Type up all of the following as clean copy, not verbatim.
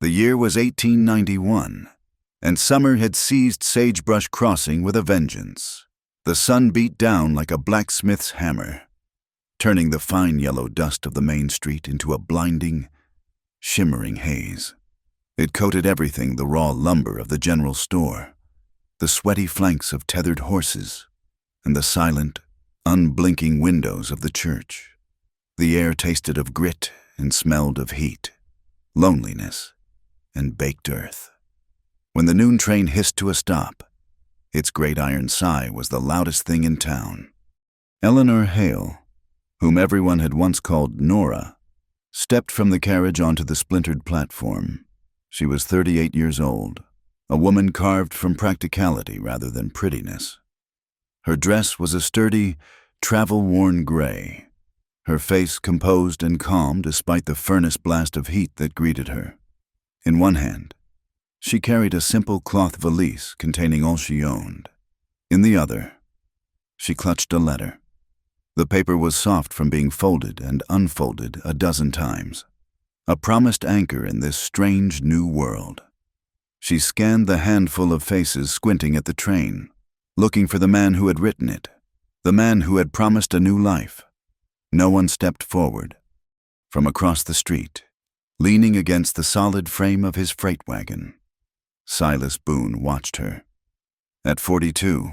The year was 1891, and summer had seized Sagebrush Crossing with a vengeance. The sun beat down like a blacksmith's hammer, turning the fine yellow dust of the main street into a blinding, shimmering haze. It coated everything: the raw lumber of the general store, the sweaty flanks of tethered horses, and the silent, unblinking windows of the church. The air tasted of grit and smelled of heat, loneliness, and baked earth. When the noon train hissed to a stop, its great iron sigh was the loudest thing in town. Eleanor Hale, whom everyone had once called Nora, stepped from the carriage onto the splintered platform. She was 38 years old, a woman carved from practicality rather than prettiness. Her dress was a sturdy, travel-worn gray, her face composed and calm despite the furnace blast of heat that greeted her. In one hand, she carried a simple cloth valise containing all she owned. In the other, she clutched a letter. The paper was soft from being folded and unfolded a dozen times, a promised anchor in this strange new world. She scanned the handful of faces squinting at the train, looking for the man who had written it, the man who had promised a new life. No one stepped forward. From across the street, leaning against the solid frame of his freight wagon, Silas Boone watched her. At 42,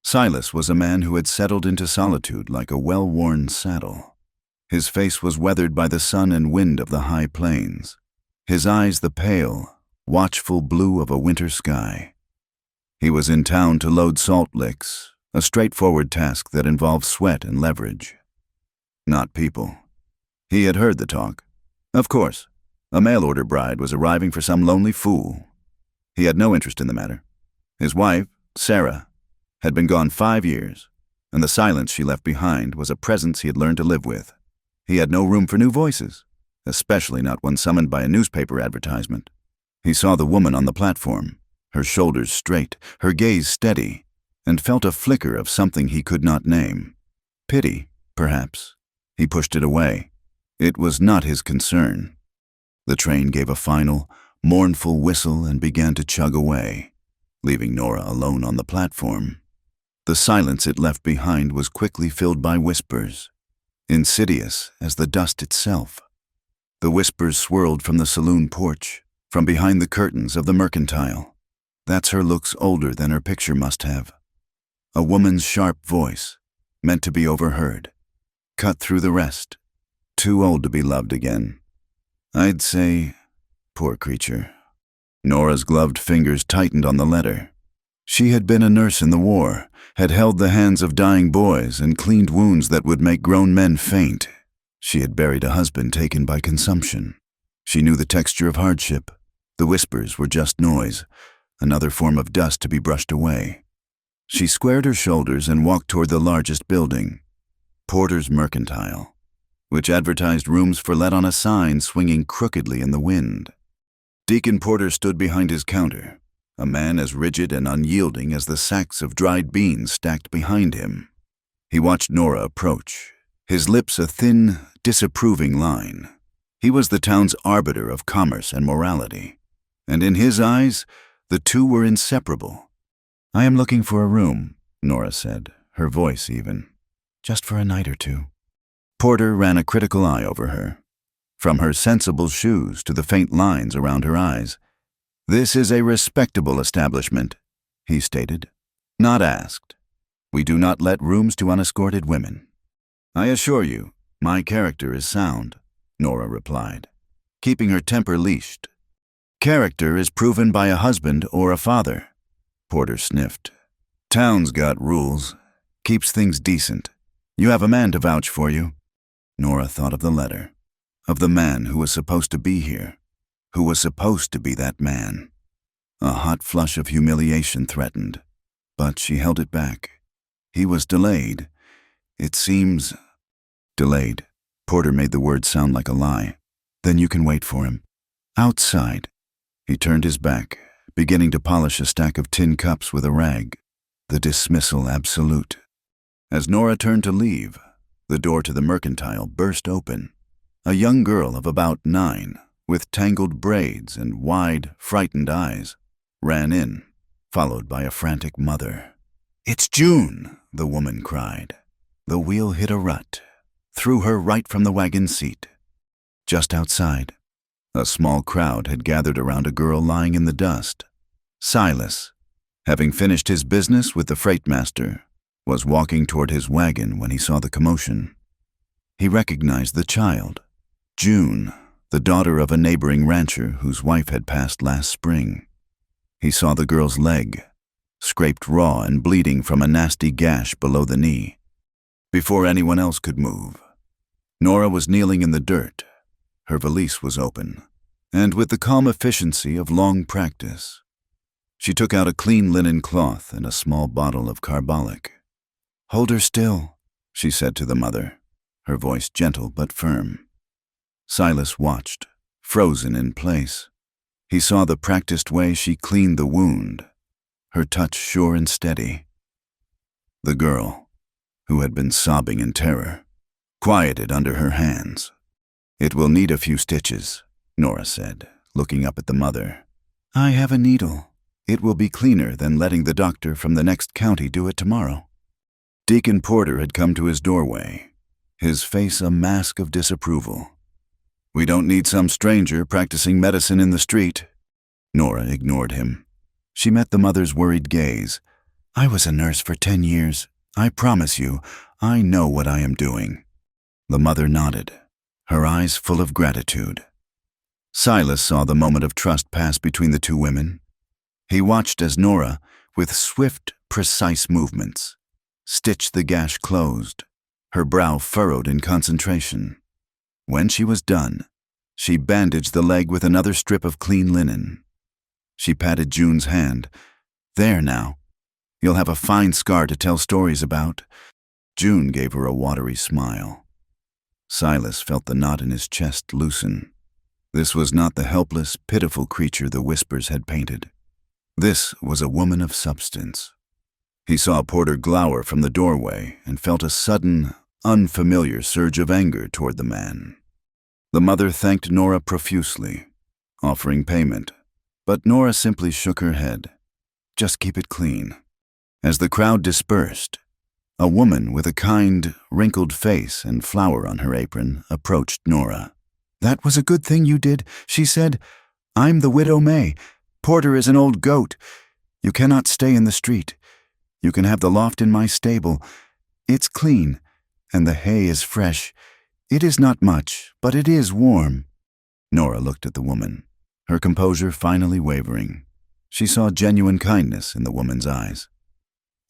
Silas was a man who had settled into solitude like a well-worn saddle. His face was weathered by the sun and wind of the high plains, his eyes the pale, watchful blue of a winter sky. He was in town to load salt licks, a straightforward task that involved sweat and leverage. Not people. He had heard the talk. Of course, a mail-order bride was arriving for some lonely fool. He had no interest in the matter. His wife, Sarah, had been gone 5 years, and the silence she left behind was a presence he had learned to live with. He had no room for new voices, especially not one summoned by a newspaper advertisement. He saw the woman on the platform, her shoulders straight, her gaze steady, and felt a flicker of something he could not name. Pity, perhaps. He pushed it away. It was not his concern. The train gave a final, mournful whistle and began to chug away, leaving Nora alone on the platform. The silence it left behind was quickly filled by whispers, insidious as the dust itself. The whispers swirled from the saloon porch, from behind the curtains of the mercantile. "That's her looks older than her picture must have." A woman's sharp voice, meant to be overheard, cut through the rest. "Too old to be loved again. I'd say, poor creature." Nora's gloved fingers tightened on the letter. She had been a nurse in the war, had held the hands of dying boys and cleaned wounds that would make grown men faint. She had buried a husband taken by consumption. She knew the texture of hardship. The whispers were just noise, another form of dust to be brushed away. She squared her shoulders and walked toward the largest building, Porter's Mercantile, which advertised rooms for let on a sign swinging crookedly in the wind. Deacon Porter stood behind his counter, a man as rigid and unyielding as the sacks of dried beans stacked behind him. He watched Nora approach, his lips a thin, disapproving line. He was the town's arbiter of commerce and morality, and in his eyes, the two were inseparable. "I am looking for a room," Nora said, her voice even. "Just for a night or two." Porter ran a critical eye over her, from her sensible shoes to the faint lines around her eyes. "This is a respectable establishment," he stated. "Not asked. We do not let rooms to unescorted women." "I assure you, my character is sound," Nora replied, keeping her temper leashed. "Character is proven by a husband or a father," Porter sniffed. "Town's got rules, keeps things decent. You have a man to vouch for you." Nora thought of the letter, of the man who was supposed to be here, who was supposed to be that man. A hot flush of humiliation threatened, but she held it back. He was delayed. "It seems—" "Delayed." Porter made the word sound like a lie. "Then you can wait for him. Outside." He turned his back, beginning to polish a stack of tin cups with a rag. The dismissal absolute. As Nora turned to leave, the door to the mercantile burst open. A young girl of about 9, with tangled braids and wide, frightened eyes, ran in, followed by a frantic mother. "It's June!" the woman cried. The wheel hit a rut, threw her right from the wagon seat. Just outside, a small crowd had gathered around a girl lying in the dust. Silas, having finished his business with the freight master, was walking toward his wagon when he saw the commotion. He recognized the child, June, the daughter of a neighboring rancher whose wife had passed last spring. He saw the girl's leg, scraped raw and bleeding from a nasty gash below the knee. Before anyone else could move, Nora was kneeling in the dirt. Her valise was open, and with the calm efficiency of long practice, she took out a clean linen cloth and a small bottle of carbolic. "Hold her still," she said to the mother, her voice gentle but firm. Silas watched, frozen in place. He saw the practiced way she cleaned the wound, her touch sure and steady. The girl, who had been sobbing in terror, quieted under her hands. "It will need a few stitches," Nora said, looking up at the mother. "I have a needle. It will be cleaner than letting the doctor from the next county do it tomorrow." Deacon Porter had come to his doorway, his face a mask of disapproval. "We don't need some stranger practicing medicine in the street." Nora ignored him. She met the mother's worried gaze. "I was a nurse for 10 years. I promise you, I know what I am doing." The mother nodded, her eyes full of gratitude. Silas saw the moment of trust pass between the two women. He watched as Nora, with swift, precise movements, stitched the gash closed, her brow furrowed in concentration. When she was done, she bandaged the leg with another strip of clean linen. She patted June's hand. "There now. You'll have a fine scar to tell stories about." June gave her a watery smile. Silas felt the knot in his chest loosen. This was not the helpless, pitiful creature the whispers had painted. This was a woman of substance. He saw Porter glower from the doorway and felt a sudden, unfamiliar surge of anger toward the man. The mother thanked Nora profusely, offering payment, but Nora simply shook her head. "Just keep it clean." As the crowd dispersed, a woman with a kind, wrinkled face and flower on her apron approached Nora. "That was a good thing you did," she said. "I'm the widow May. Porter is an old goat. You cannot stay in the street. You can have the loft in my stable. It's clean, and the hay is fresh. It is not much, but it is warm." Nora looked at the woman, her composure finally wavering. She saw genuine kindness in the woman's eyes.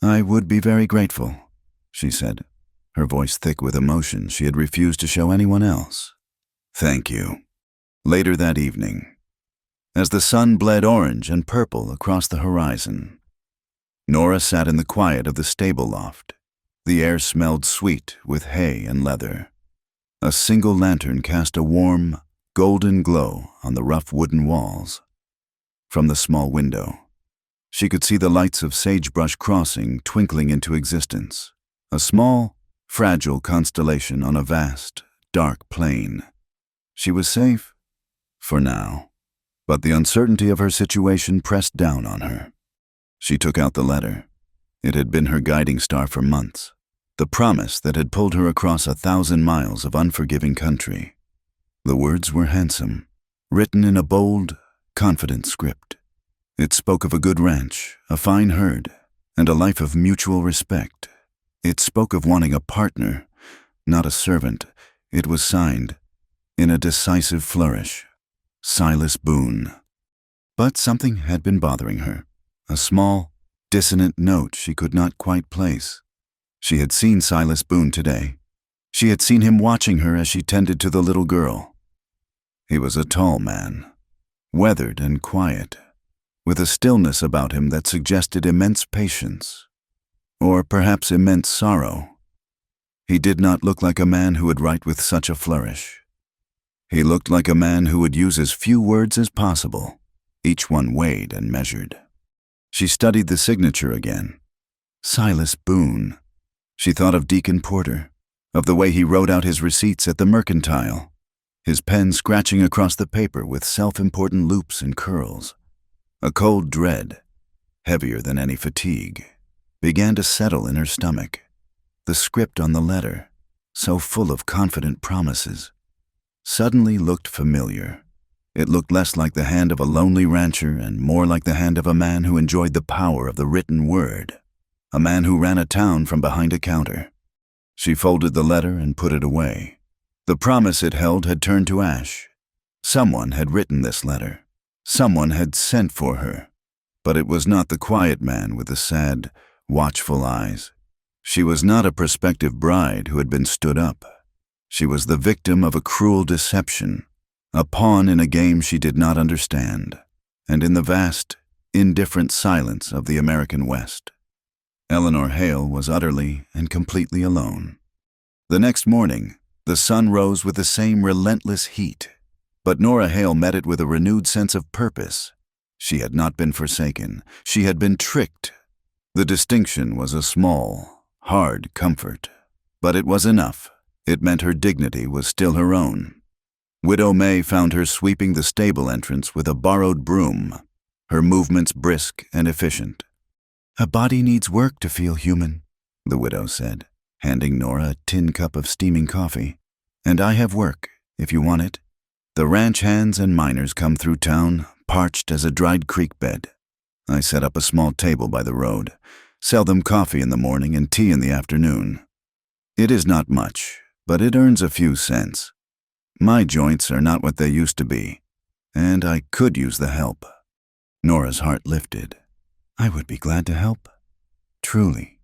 "I would be very grateful," she said, her voice thick with emotion she had refused to show anyone else. "Thank you." Later that evening, as the sun bled orange and purple across the horizon, Nora sat in the quiet of the stable loft. The air smelled sweet with hay and leather. A single lantern cast a warm, golden glow on the rough wooden walls. From the small window, she could see the lights of Sagebrush Crossing twinkling into existence, a small, fragile constellation on a vast, dark plain. She was safe, for now, but the uncertainty of her situation pressed down on her. She took out the letter. It had been her guiding star for months, the promise that had pulled her across 1,000 miles of unforgiving country. The words were handsome, written in a bold, confident script. It spoke of a good ranch, a fine herd, and a life of mutual respect. It spoke of wanting a partner, not a servant. It was signed, in a decisive flourish, Silas Boone. But something had been bothering her, a small, dissonant note she could not quite place. She had seen Silas Boone today. She had seen him watching her as she tended to the little girl. He was a tall man, weathered and quiet, with a stillness about him that suggested immense patience, or perhaps immense sorrow. He did not look like a man who would write with such a flourish. He looked like a man who would use as few words as possible, each one weighed and measured. She studied the signature again. Silas Boone. She thought of Deacon Porter, of the way he wrote out his receipts at the mercantile. his pen scratching across the paper with self-important loops and curls. A cold dread, heavier than any fatigue, began to settle in her stomach. The script on the letter, so full of confident promises, suddenly looked familiar. It looked less like the hand of a lonely rancher and more like the hand of a man who enjoyed the power of the written word, a man who ran a town from behind a counter. She folded the letter and put it away. The promise it held had turned to ash. Someone had written this letter. Someone had sent for her. But it was not the quiet man with the sad, watchful eyes. She was not a prospective bride who had been stood up. She was the victim of a cruel deception, a pawn in a game she did not understand, and in the vast, indifferent silence of the American West, Eleanor Hale was utterly and completely alone. The next morning, the sun rose with the same relentless heat, but Nora Hale met it with a renewed sense of purpose. She had not been forsaken. She had been tricked. The distinction was a small, hard comfort, but it was enough. It meant her dignity was still her own. Widow May found her sweeping the stable entrance with a borrowed broom, her movements brisk and efficient. "A body needs work to feel human," the widow said, handing Nora a tin cup of steaming coffee. "And I have work, if you want it. The ranch hands and miners come through town, parched as a dried creek bed. I set up a small table by the road, sell them coffee in the morning and tea in the afternoon. It is not much, but it earns a few cents. My joints are not what they used to be, and I could use the help." Nora's heart lifted. "I would be glad to help. Truly."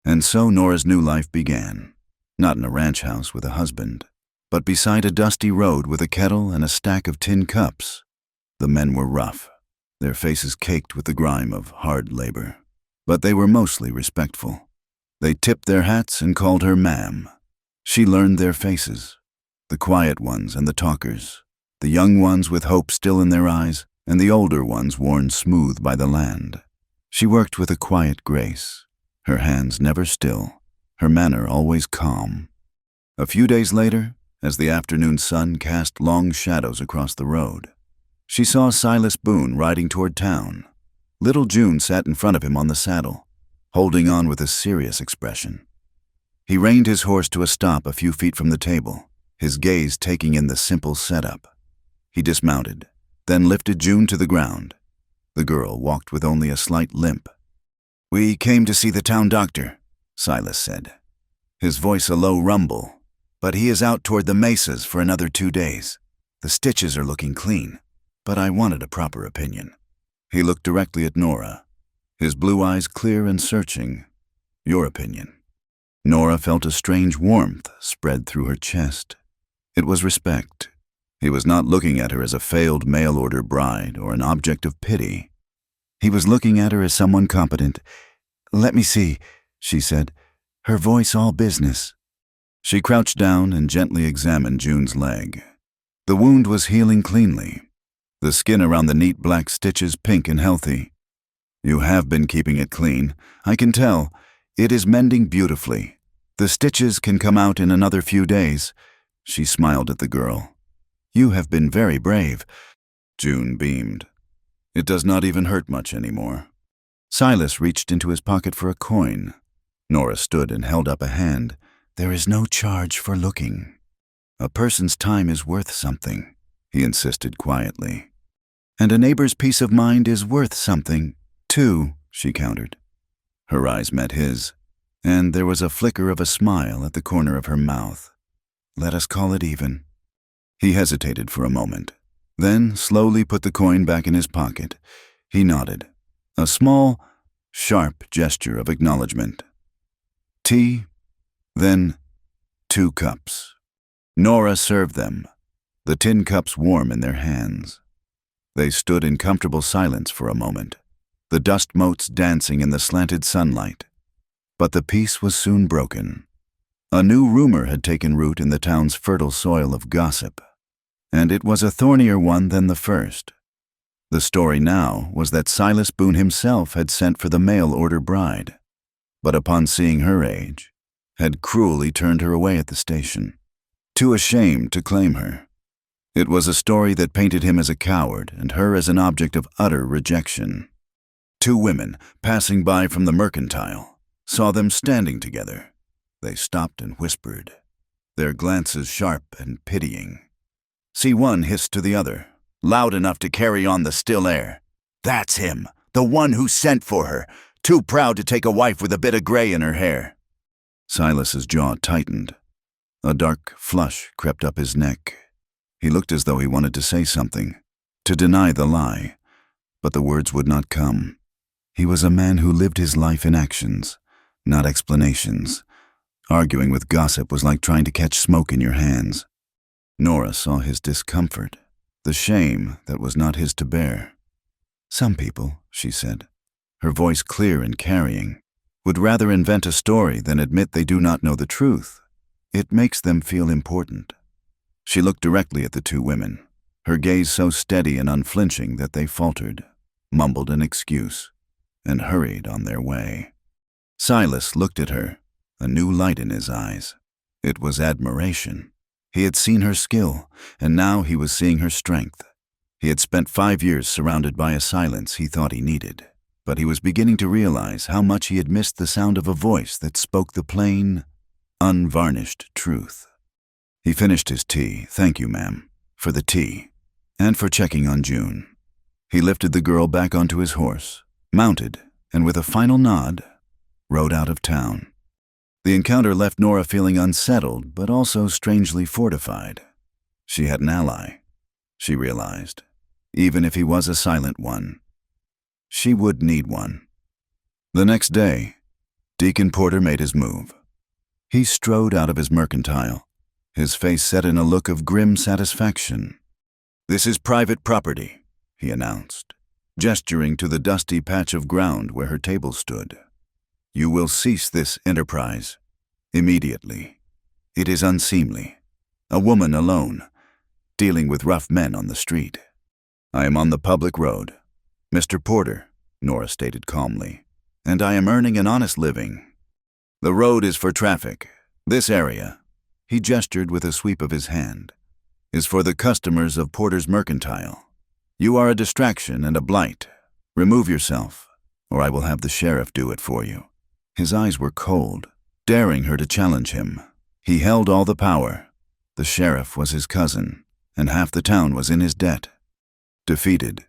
And so Nora's new life began, not in a ranch house with a husband, but beside a dusty road with a kettle and a stack of tin cups. The men were rough, their faces caked with the grime of hard labor, but they were mostly respectful. They tipped their hats and called her ma'am. She learned their faces, the quiet ones and the talkers, the young ones with hope still in their eyes, and the older ones worn smooth by the land. She worked with a quiet grace, her hands never still, her manner always calm. A few days later, as the afternoon sun cast long shadows across the road, she saw Silas Boone riding toward town. Little June sat in front of him on the saddle, holding on with a serious expression. He reined his horse to a stop a few feet from the table, his gaze taking in the simple setup. He dismounted, then lifted June to the ground. The girl walked with only a slight limp. "We came to see the town doctor," Silas said, his voice a low rumble, "but he is out toward the mesas for another 2 days. The stitches are looking clean, but I wanted a proper opinion." He looked directly at Nora, his blue eyes clear and searching. "Your opinion." Nora felt a strange warmth spread through her chest. It was respect. He was not looking at her as a failed mail-order bride or an object of pity. He was looking at her as someone competent. "Let me see," she said, her voice all business. She crouched down and gently examined June's leg. The wound was healing cleanly, the skin around the neat black stitches pink and healthy. "You have been keeping it clean. I can tell. It is mending beautifully. The stitches can come out in another few days." She smiled at the girl. "You have been very brave." June beamed. "It does not even hurt much anymore." Silas reached into his pocket for a coin. Nora stood and held up a hand. "There is no charge for looking. A person's time is worth something," he insisted quietly. "And a neighbor's peace of mind is worth something, too," she countered. Her eyes met his, and there was a flicker of a smile at the corner of her mouth. "Let us call it even." He hesitated for a moment, then slowly put the coin back in his pocket. He nodded, a small, sharp gesture of acknowledgement. Tea, then 2 cups. Nora served them, the tin cups warm in their hands. They stood in comfortable silence for a moment, the dust motes dancing in the slanted sunlight. But the peace was soon broken. A new rumor had taken root in the town's fertile soil of gossip, and it was a thornier one than the first. The story now was that Silas Boone himself had sent for the mail-order bride, but upon seeing her age, had cruelly turned her away at the station, too ashamed to claim her. It was a story that painted him as a coward and her as an object of utter rejection. Two women, passing by from the mercantile, saw them standing together. They stopped and whispered, their glances sharp and pitying. See, one hissed to the other, loud enough to carry on the still air. "That's him, the one who sent for her, too proud to take a wife with a bit of gray in her hair." Silas's jaw tightened. A dark flush crept up his neck. He looked as though he wanted to say something, to deny the lie, but the words would not come. He was a man who lived his life in actions, not explanations. Arguing with gossip was like trying to catch smoke in your hands. Nora saw his discomfort, the shame that was not his to bear. "Some people," she said, her voice clear and carrying, "would rather invent a story than admit they do not know the truth. It makes them feel important." She looked directly at the two women, her gaze so steady and unflinching that they faltered, mumbled an excuse, and hurried on their way. Silas looked at her, a new light in his eyes. It was admiration. He had seen her skill, and now he was seeing her strength. He had spent 5 years surrounded by a silence he thought he needed, but he was beginning to realize how much he had missed the sound of a voice that spoke the plain, unvarnished truth. He finished his tea. "Thank you, ma'am, for the tea, and for checking on June." He lifted the girl back onto his horse, mounted, and with a final nod, rode out of town. The encounter left Nora feeling unsettled, but also strangely fortified. She had an ally, she realized, even if he was a silent one. She would need one. The next day, Deacon Porter made his move. He strode out of his mercantile, his face set in a look of grim satisfaction. "This is private property," he announced, gesturing to the dusty patch of ground where her table stood. "You will cease this enterprise immediately. It is unseemly. A woman alone, dealing with rough men on the street." "I am on the public road, Mr. Porter," Nora stated calmly, "and I am earning an honest living. The road is for traffic. This area," he gestured with a sweep of his hand, "is for the customers of Porter's mercantile. You are a distraction and a blight. Remove yourself, or I will have the sheriff do it for you." His eyes were cold, daring her to challenge him. He held all the power. The sheriff was his cousin, and half the town was in his debt. Defeated,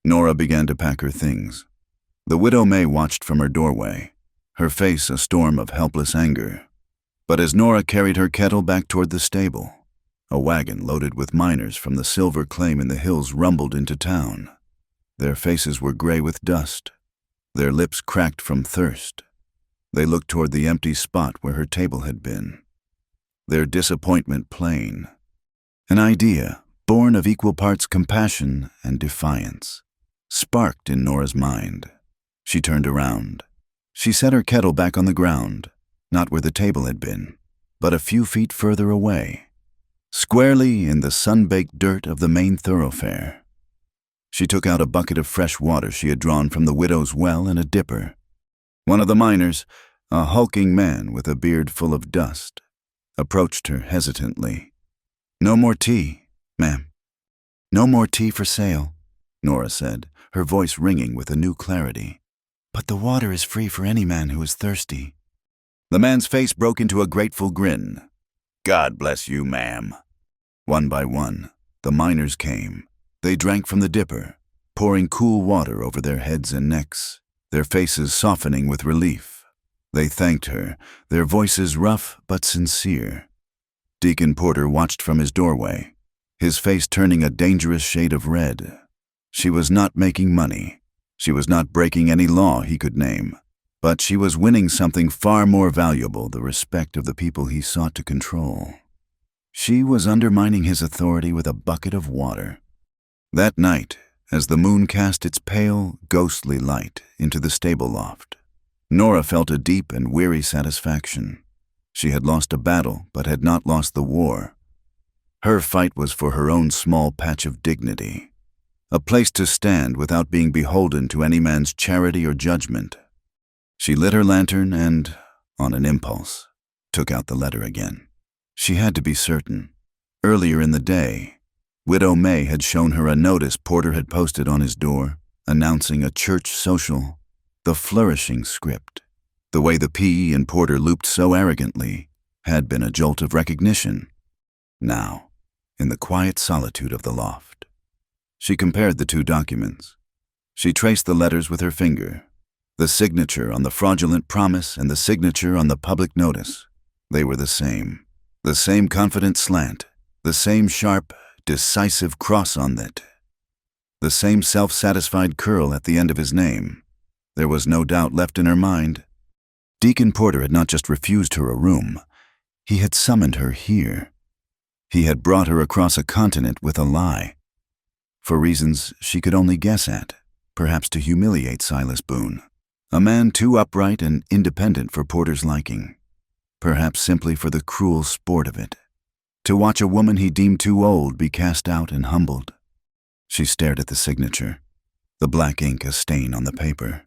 Nora began to pack her things. The widow May watched from her doorway, her face a storm of helpless anger. But as Nora carried her kettle back toward the stable, a wagon loaded with miners from the silver claim in the hills rumbled into town. Their faces were gray with dust, their lips cracked from thirst. They looked toward the empty spot where her table had been, their disappointment plain. An idea, born of equal parts compassion and defiance, sparked in Nora's mind. She turned around. She set her kettle back on the ground, not where the table had been, but a few feet further away, squarely in the sun-baked dirt of the main thoroughfare. She took out a bucket of fresh water she had drawn from the widow's well and a dipper. One of the miners, a hulking man with a beard full of dust, approached her hesitantly. "No more tea, ma'am." "No more tea for sale," Nora said, her voice ringing with a new clarity. "But the water is free for any man who is thirsty." The man's face broke into a grateful grin. "God bless you, ma'am." One by one, the miners came. They drank from the dipper, pouring cool water over their heads and necks, their faces softening with relief. They thanked her, their voices rough but sincere. Deacon Porter watched from his doorway, his face turning a dangerous shade of red. She was not making money. She was not breaking any law he could name. But she was winning something far more valuable, the respect of the people he sought to control. She was undermining his authority with a bucket of water. That night, as the moon cast its pale, ghostly light into the stable loft, Nora felt a deep and weary satisfaction. She had lost a battle, but had not lost the war. Her fight was for her own small patch of dignity, a place to stand without being beholden to any man's charity or judgment. She lit her lantern and, on an impulse, took out the letter again. She had to be certain. Earlier in the day, Widow May had shown her a notice Porter had posted on his door, announcing a church social, the flourishing script. The way the P in Porter looped so arrogantly had been a jolt of recognition. Now, in the quiet solitude of the loft, she compared the two documents. She traced the letters with her finger, the signature on the fraudulent promise and the signature on the public notice. They were the same confident slant, the same sharp, decisive cross on it, the same self-satisfied curl at the end of his name. There was no doubt left in her mind. Deacon Porter had not just refused her a room, he had summoned her here. He had brought her across a continent with a lie, for reasons she could only guess at, perhaps to humiliate Silas Boone, a man too upright and independent for Porter's liking, perhaps simply for the cruel sport of it, to watch a woman he deemed too old be cast out and humbled. She stared at the signature, the black ink a stain on the paper.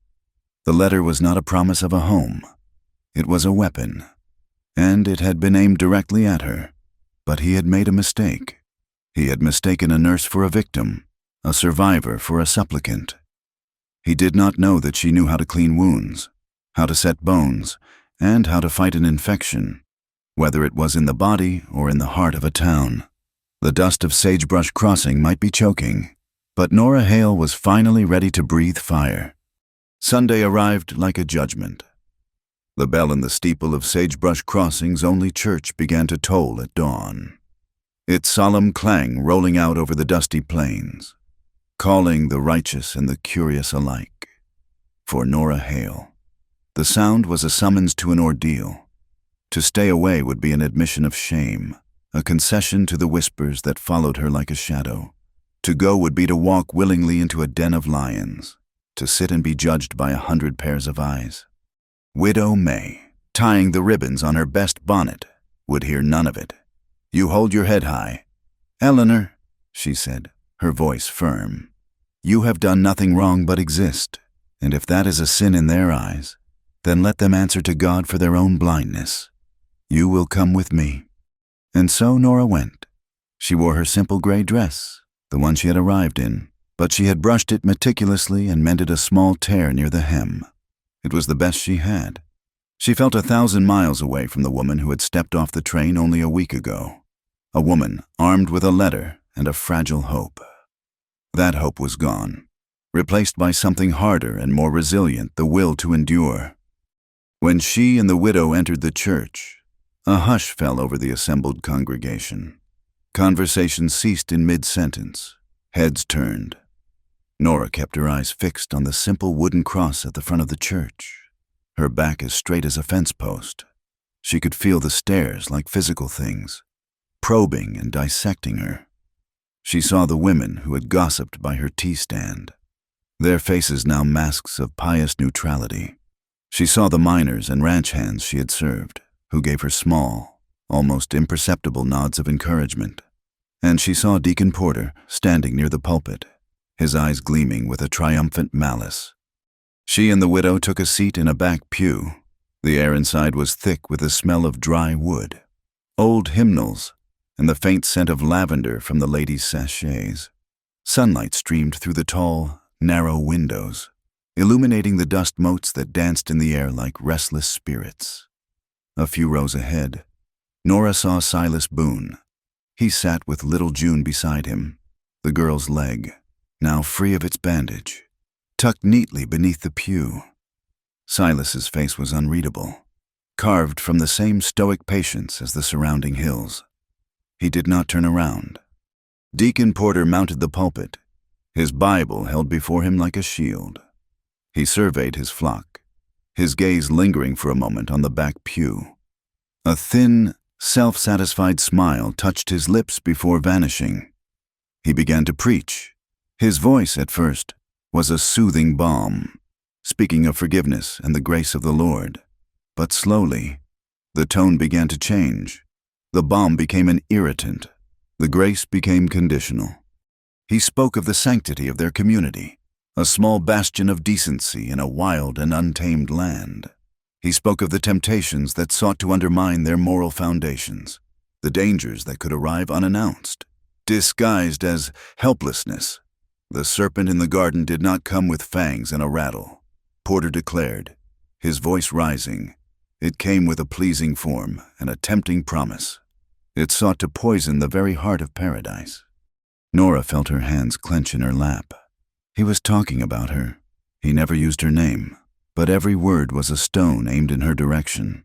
The letter was not a promise of a home. It was a weapon, and it had been aimed directly at her. But he had made a mistake. He had mistaken a nurse for a victim, a survivor for a supplicant. He did not know that she knew how to clean wounds, how to set bones, and how to fight an infection, whether it was in the body or in the heart of a town. The dust of Sagebrush Crossing might be choking, but Nora Hale was finally ready to breathe fire. Sunday arrived like a judgment. The bell in the steeple of Sagebrush Crossing's only church began to toll at dawn, its solemn clang rolling out over the dusty plains, calling the righteous and the curious alike. For Nora Hale, the sound was a summons to an ordeal. To stay away would be an admission of shame, a concession to the whispers that followed her like a shadow. To go would be to walk willingly into a den of lions, to sit and be judged by 100 pairs of eyes. Widow May, tying the ribbons on her best bonnet, would hear none of it. "You hold your head high. Eleanor," she said, her voice firm, "you have done nothing wrong but exist, and if that is a sin in their eyes, then let them answer to God for their own blindness. You will come with me." And so Nora went. She wore her simple gray dress, the one she had arrived in, but she had brushed it meticulously and mended a small tear near the hem. It was the best she had. She felt 1,000 miles away from the woman who had stepped off the train only a week ago. A woman armed with a letter and a fragile hope. That hope was gone, replaced by something harder and more resilient, the will to endure. When she and the widow entered the church, a hush fell over the assembled congregation. Conversation ceased in mid-sentence. Heads turned. Nora kept her eyes fixed on the simple wooden cross at the front of the church, her back as straight as a fence post. She could feel the stares like physical things, probing and dissecting her. She saw the women who had gossiped by her tea stand, their faces now masks of pious neutrality. She saw the miners and ranch hands she had served, who gave her small, almost imperceptible nods of encouragement. And she saw Deacon Porter standing near the pulpit, his eyes gleaming with a triumphant malice. She and the widow took a seat in a back pew. The air inside was thick with the smell of dry wood, old hymnals, and the faint scent of lavender from the ladies' sachets. Sunlight streamed through the tall, narrow windows, illuminating the dust motes that danced in the air like restless spirits. A few rows ahead, Nora saw Silas Boone. He sat with little June beside him, the girl's leg, now free of its bandage, tucked neatly beneath the pew. Silas's face was unreadable, carved from the same stoic patience as the surrounding hills. He did not turn around. Deacon Porter mounted the pulpit, his Bible held before him like a shield. He surveyed his flock, his gaze lingering for a moment on the back pew. A thin, self-satisfied smile touched his lips before vanishing. He began to preach. His voice, at first, was a soothing balm, speaking of forgiveness and the grace of the Lord. But slowly, the tone began to change. The balm became an irritant. The grace became conditional. He spoke of the sanctity of their community, a small bastion of decency in a wild and untamed land. He spoke of the temptations that sought to undermine their moral foundations, the dangers that could arrive unannounced. disguised as helplessness. The serpent in the garden did not come with fangs and a rattle, Porter declared, his voice rising. It came with a pleasing form and a tempting promise. It sought to poison the very heart of paradise. Nora felt her hands clench in her lap. He was talking about her. He never used her name, but every word was a stone aimed in her direction.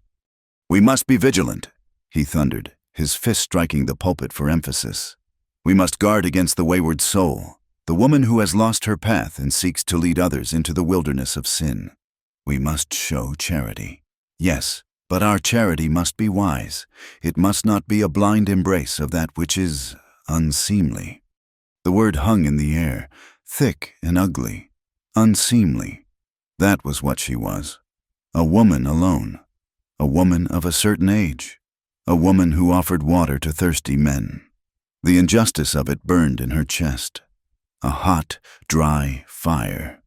"We must be vigilant," he thundered, his fist striking the pulpit for emphasis. "We must guard against the wayward soul, the woman who has lost her path and seeks to lead others into the wilderness of sin. We must show charity. Yes, but our charity must be wise. It must not be a blind embrace of that which is unseemly." The word hung in the air, thick and ugly. Unseemly. That was what she was. A woman alone. A woman of a certain age. A woman who offered water to thirsty men. The injustice of it burned in her chest. A hot, dry fire.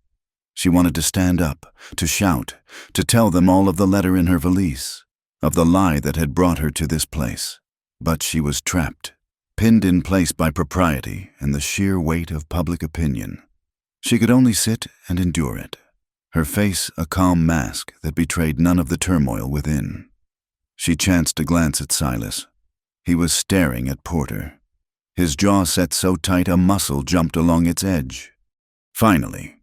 She wanted to stand up, to shout, to tell them all of the letter in her valise, of the lie that had brought her to this place. But she was trapped, pinned in place by propriety and the sheer weight of public opinion. She could only sit and endure it, her face a calm mask that betrayed none of the turmoil within. She chanced to glance at Silas. He was staring at Porter. His jaw set so tight a muscle jumped along its edge. Finally,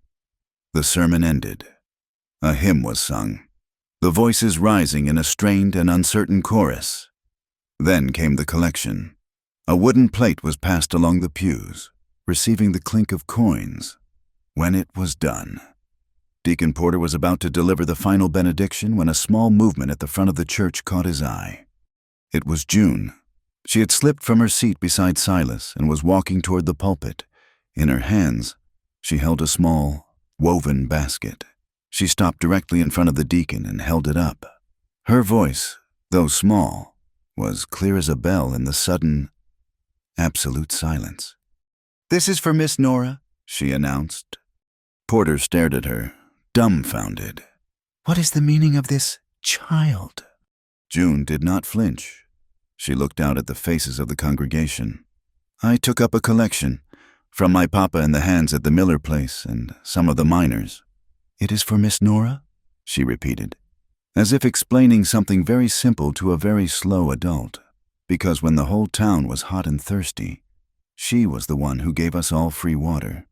the sermon ended. A hymn was sung, the voices rising in a strained and uncertain chorus. Then came the collection. A wooden plate was passed along the pews, receiving the clink of coins. When it was done, Deacon Porter was about to deliver the final benediction when a small movement at the front of the church caught his eye. It was June. She had slipped from her seat beside Silas and was walking toward the pulpit. In her hands, she held a small, woven basket. She stopped directly in front of the deacon and held it up. Her voice, though small, was clear as a bell in the sudden, absolute silence. "This is for Miss Nora," she announced. Porter stared at her, dumbfounded. "What is the meaning of this child?" June did not flinch. She looked out at the faces of the congregation. "I took up a collection, from my papa and the hands at the Miller place and some of the miners." "It is for Miss Nora?" she repeated, as if explaining something very simple to a very slow adult, because when the whole town was hot and thirsty, she was the one who gave us all free water.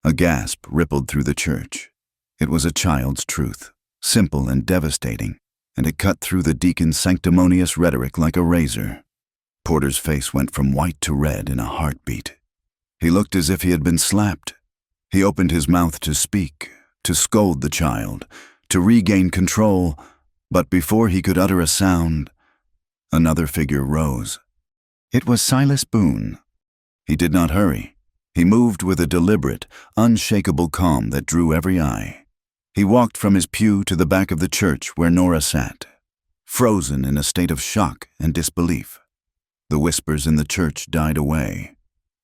A gasp rippled through the church. It was a child's truth, simple and devastating, and it cut through the deacon's sanctimonious rhetoric like a razor. Porter's face went from white to red in a heartbeat. He looked as if he had been slapped. He opened his mouth to speak, to scold the child, to regain control, but before he could utter a sound, another figure rose. It was Silas Boone. He did not hurry. He moved with a deliberate, unshakable calm that drew every eye. He walked from his pew to the back of the church where Nora sat, frozen in a state of shock and disbelief. The whispers in the church died away,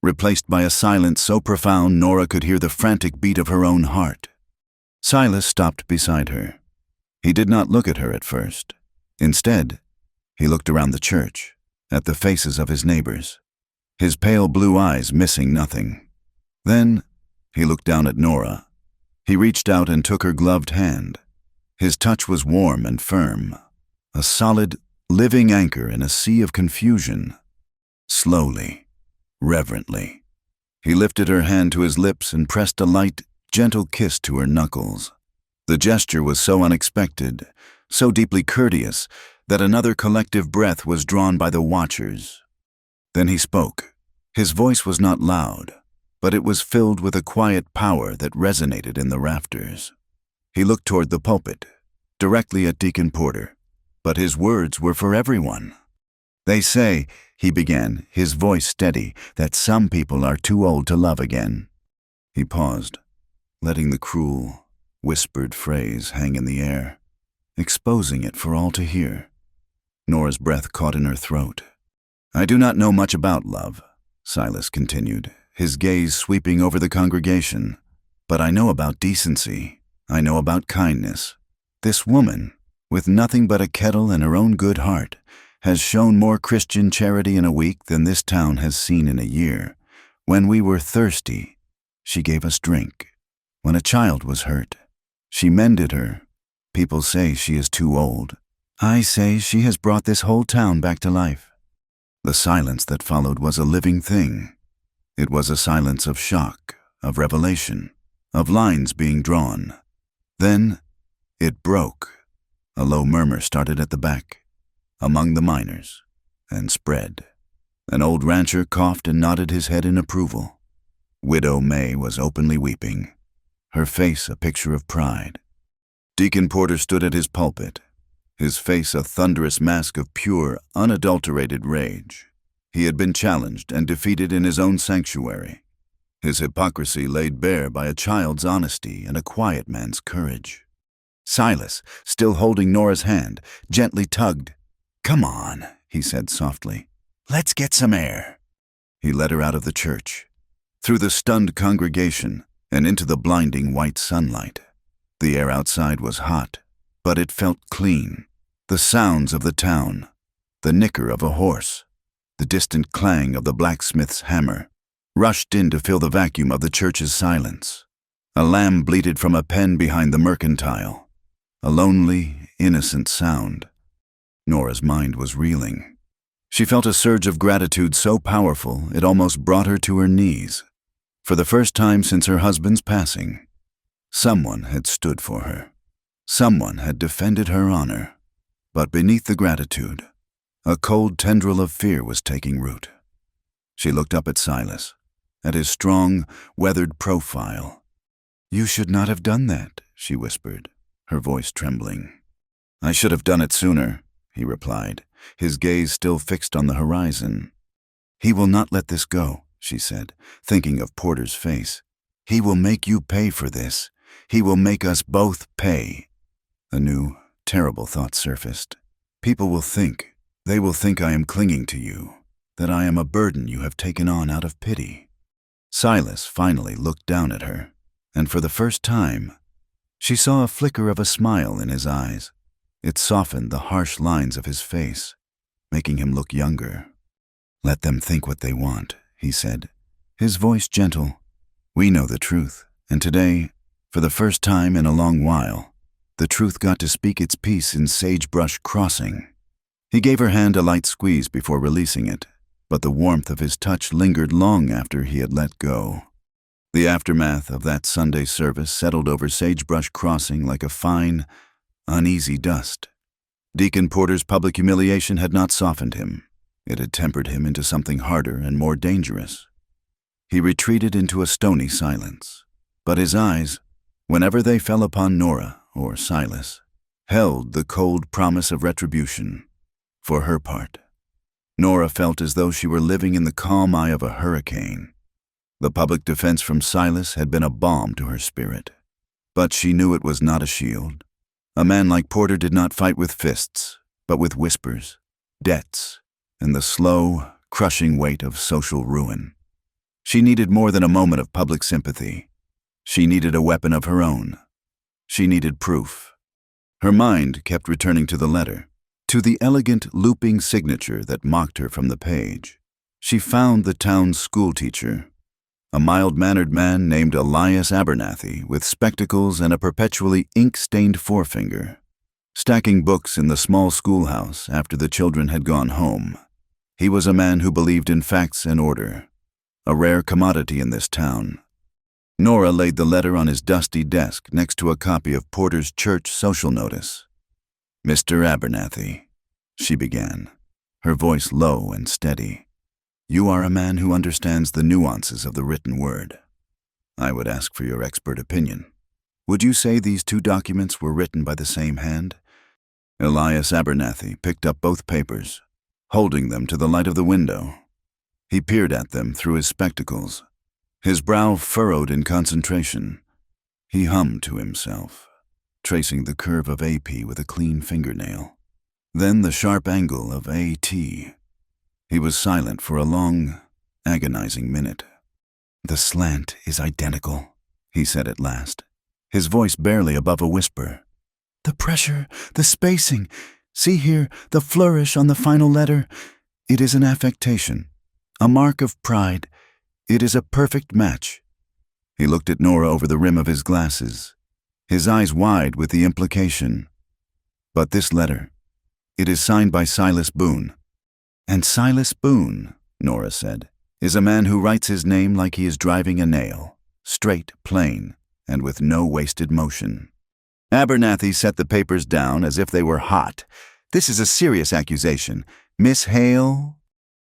replaced by a silence so profound Nora could hear the frantic beat of her own heart. Silas stopped beside her. He did not look at her at first. Instead, he looked around the church, at the faces of his neighbors, his pale blue eyes missing nothing. Then he looked down at Nora. He reached out and took her gloved hand. His touch was warm and firm, a solid, living anchor in a sea of confusion. Slowly, reverently, he lifted her hand to his lips and pressed a light, gentle kiss to her knuckles. The gesture was so unexpected, so deeply courteous, that another collective breath was drawn by the watchers. Then he spoke. His voice was not loud, but it was filled with a quiet power that resonated in the rafters. He looked toward the pulpit, directly at Deacon Porter, but his words were for everyone. "They say," he began, his voice steady, "that some people are too old to love again." He paused, letting the cruel, whispered phrase hang in the air, exposing it for all to hear. Nora's breath caught in her throat. "I do not know much about love," Silas continued, his gaze sweeping over the congregation, "but I know about decency. I know about kindness. This woman, with nothing but a kettle and her own good heart, has shown more Christian charity in a week than this town has seen in a year. When we were thirsty, she gave us drink. When a child was hurt, she mended her. People say she is too old. I say she has brought this whole town back to life." The silence that followed was a living thing. It was a silence of shock, of revelation, of lines being drawn. Then it broke. A low murmur started at the back, among the miners, and spread. An old rancher coughed and nodded his head in approval. Widow May was openly weeping, her face a picture of pride. Deacon Porter stood at his pulpit, his face a thunderous mask of pure, unadulterated rage. He had been challenged and defeated in his own sanctuary, his hypocrisy laid bare by a child's honesty and a quiet man's courage. Silas, still holding Nora's hand, gently tugged. "Come on," he said softly. "Let's get some air." He led her out of the church, through the stunned congregation, and into the blinding white sunlight. The air outside was hot, but it felt clean. The sounds of the town, the nicker of a horse, the distant clang of the blacksmith's hammer, rushed in to fill the vacuum of the church's silence. A lamb bleated from a pen behind the mercantile, a lonely, innocent sound. Nora's mind was reeling. She felt a surge of gratitude so powerful it almost brought her to her knees. For the first time since her husband's passing, someone had stood for her. Someone had defended her honor. But beneath the gratitude, a cold tendril of fear was taking root. She looked up at Silas, at his strong, weathered profile. "You should not have done that," she whispered, her voice trembling. "I should have done it sooner," he replied, his gaze still fixed on the horizon. "He will not let this go," she said, thinking of Porter's face. "He will make you pay for this. He will make us both pay." A new, terrible thought surfaced. "People will think, they will think I am clinging to you, that I am a burden you have taken on out of pity." Silas finally looked down at her, and for the first time, she saw a flicker of a smile in his eyes. It softened the harsh lines of his face, making him look younger. "Let them think what they want," he said, his voice gentle. "We know the truth, and today, for the first time in a long while, the truth got to speak its piece in Sagebrush Crossing." He gave her hand a light squeeze before releasing it, but the warmth of his touch lingered long after he had let go. The aftermath of that Sunday service settled over Sagebrush Crossing like a fine, uneasy dust. Deacon Porter's public humiliation had not softened him. It had tempered him into something harder and more dangerous. He retreated into a stony silence, but his eyes, whenever they fell upon Nora or Silas, held the cold promise of retribution. For her part, Nora felt as though she were living in the calm eye of a hurricane. The public defense from Silas had been a balm to her spirit, but she knew it was not a shield. A man like Porter did not fight with fists, but with whispers, debts, and the slow, crushing weight of social ruin. She needed more than a moment of public sympathy. She needed a weapon of her own. She needed proof. Her mind kept returning to the letter, to the elegant, looping signature that mocked her from the page. She found the town's schoolteacher, a mild-mannered man named Elias Abernathy with spectacles and a perpetually ink-stained forefinger, stacking books in the small schoolhouse after the children had gone home. He was a man who believed in facts and order, a rare commodity in this town. Nora laid the letter on his dusty desk next to a copy of Porter's church social notice. "Mr. Abernathy," she began, her voice low and steady, "you are a man who understands the nuances of the written word. I would ask for your expert opinion. Would you say these two documents were written by the same hand?" Elias Abernathy picked up both papers, holding them to the light of the window. He peered at them through his spectacles, his brow furrowed in concentration. He hummed to himself, tracing the curve of AP with a clean fingernail, then the sharp angle of AT. He was silent for a long, agonizing minute. "The slant is identical," he said at last, his voice barely above a whisper. "The pressure, the spacing, See here, the flourish on the final letter. It is an affectation, a mark of pride. It is a perfect match." He looked at Nora over the rim of his glasses, his eyes wide with the implication. "But this letter, it is signed by Silas Boone." "And Silas Boone," Nora said, "is a man who writes his name like he is driving a nail, straight, plain, and with no wasted motion." Abernathy set the papers down as if they were hot. "This is a serious accusation. Miss Hale—"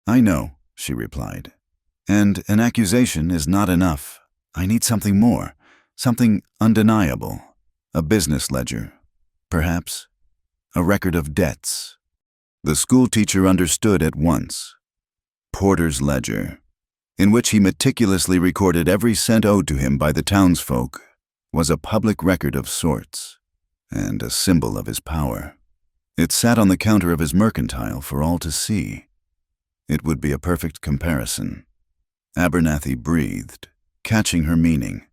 "I know," she replied. "And an accusation is not enough. I need something more, something undeniable. A business ledger, perhaps. A record of debts." The schoolteacher understood at once. Porter's ledger, in which he meticulously recorded every cent owed to him by the townsfolk, was a public record of sorts, and a symbol of his power. It sat on the counter of his mercantile for all to see. It would be a perfect comparison. Abernathy breathed, catching her meaning.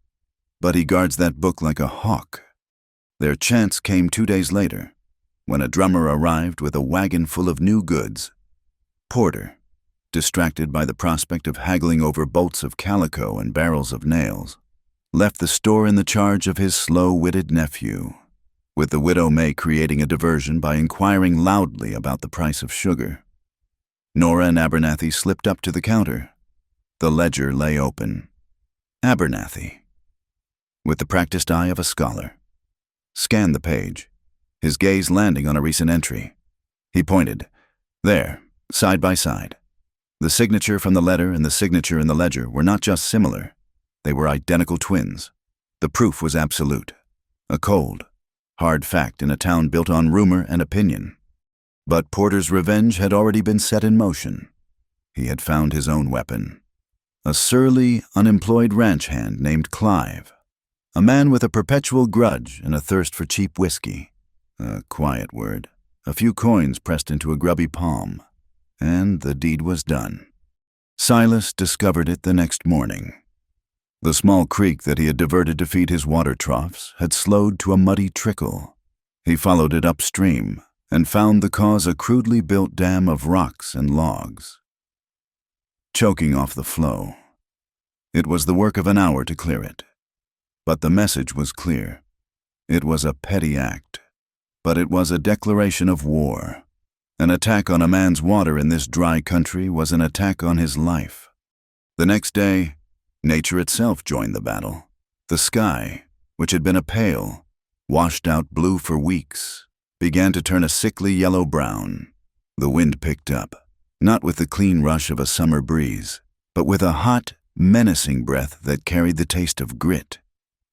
"But he guards that book like a hawk." Their chance came 2 days later, when a drummer arrived with a wagon full of new goods. Porter, distracted by the prospect of haggling over bolts of calico and barrels of nails, left the store in the charge of his slow-witted nephew, with the widow May creating a diversion by inquiring loudly about the price of sugar. Nora and Abernathy slipped up to the counter. The ledger lay open. Abernathy, with the practiced eye of a scholar, scanned the page, his gaze landing on a recent entry. He pointed. There, side by side. The signature from the letter and the signature in the ledger were not just similar. They were identical twins. The proof was absolute. A cold, hard fact in a town built on rumor and opinion. But Porter's revenge had already been set in motion. He had found his own weapon. A surly, unemployed ranch hand named Clive. A man with a perpetual grudge and a thirst for cheap whiskey. A quiet word. A few coins pressed into a grubby palm. And the deed was done. Silas discovered it the next morning. The small creek that he had diverted to feed his water troughs had slowed to a muddy trickle. He followed it upstream and found the cause a crudely built dam of rocks and logs, choking off the flow. It was the work of an hour to clear it. But the message was clear. It was a petty act, but it was a declaration of war. An attack on a man's water in this dry country was an attack on his life. The next day, nature itself joined the battle. The sky, which had been a pale, washed out blue for weeks, began to turn a sickly yellow-brown. The wind picked up, not with the clean rush of a summer breeze, but with a hot, menacing breath that carried the taste of grit.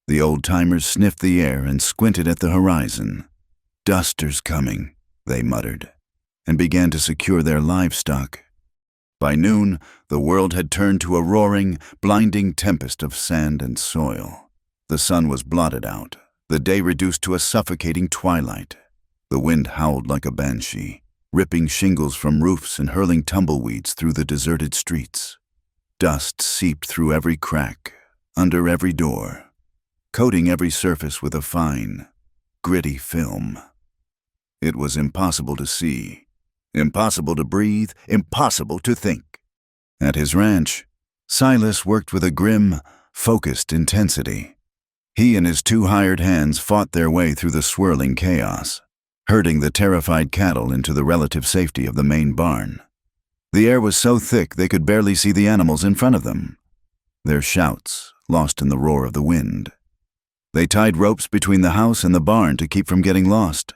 The old-timers sniffed the air and squinted at the horizon. "Duster's coming," they muttered, and began to secure their livestock. By noon, the world had turned to a roaring, blinding tempest of sand and soil. The sun was blotted out, the day reduced to a suffocating twilight. The wind howled like a banshee, ripping shingles from roofs and hurling tumbleweeds through the deserted streets. Dust seeped through every crack, under every door, coating every surface with a fine, gritty film. It was impossible to see, impossible to breathe, impossible to think. At his ranch, Silas worked with a grim, focused intensity. He and his 2 hired hands fought their way through the swirling chaos, herding the terrified cattle into the relative safety of the main barn. The air was so thick they could barely see the animals in front of them, their shouts lost in the roar of the wind. They tied ropes between the house and the barn to keep from getting lost,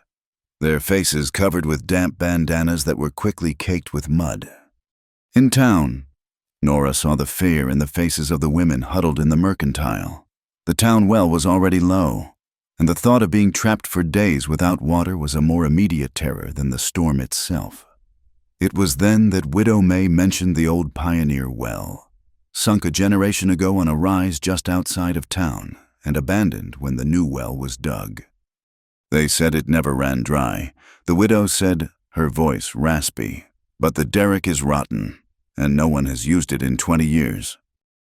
their faces covered with damp bandanas that were quickly caked with mud. In town, Nora saw the fear in the faces of the women huddled in the mercantile. The town well was already low, and the thought of being trapped for days without water was a more immediate terror than the storm itself. It was then that Widow May mentioned the old pioneer well, sunk a generation ago on a rise just outside of town and abandoned when the new well was dug. They said it never ran dry. The widow said, her voice raspy, "But the derrick is rotten, and no one has used it in 20 years.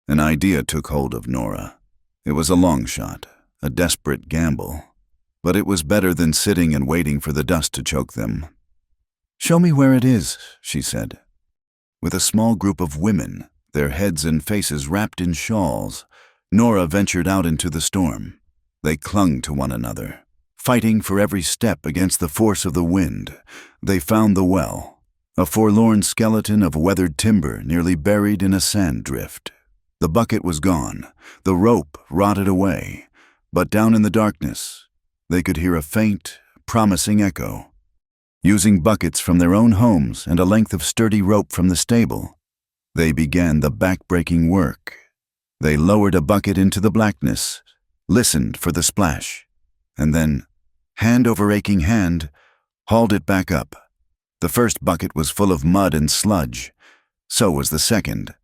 An idea took hold of Nora. It was a long shot, a desperate gamble, but it was better than sitting and waiting for the dust to choke them. "Show me where it is," she said. With a small group of women, their heads and faces wrapped in shawls, Nora ventured out into the storm. They clung to one another, fighting for every step against the force of the wind. They found the well, a forlorn skeleton of weathered timber nearly buried in a sand drift. The bucket was gone, the rope rotted away, but down in the darkness, they could hear a faint, promising echo. Using buckets from their own homes and a length of sturdy rope from the stable, they began the back-breaking work. They lowered a bucket into the blackness, listened for the splash, and then, hand over aching hand, hauled it back up. The first bucket was full of mud and sludge. So was the second.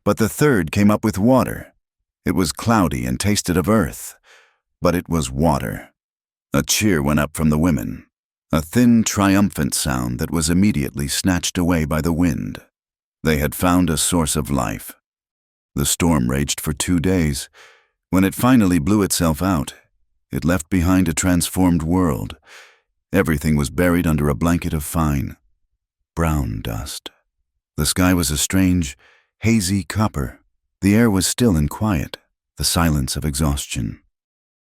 But the third came up with water. It was cloudy and tasted of earth, but it was water. A cheer went up from the women, a thin, triumphant sound that was immediately snatched away by the wind. They had found a source of life. The storm raged for 2 days. When it finally blew itself out, it left behind a transformed world. Everything was buried under a blanket of fine, brown dust. The sky was a strange, hazy copper. The air was still and quiet, the silence of exhaustion.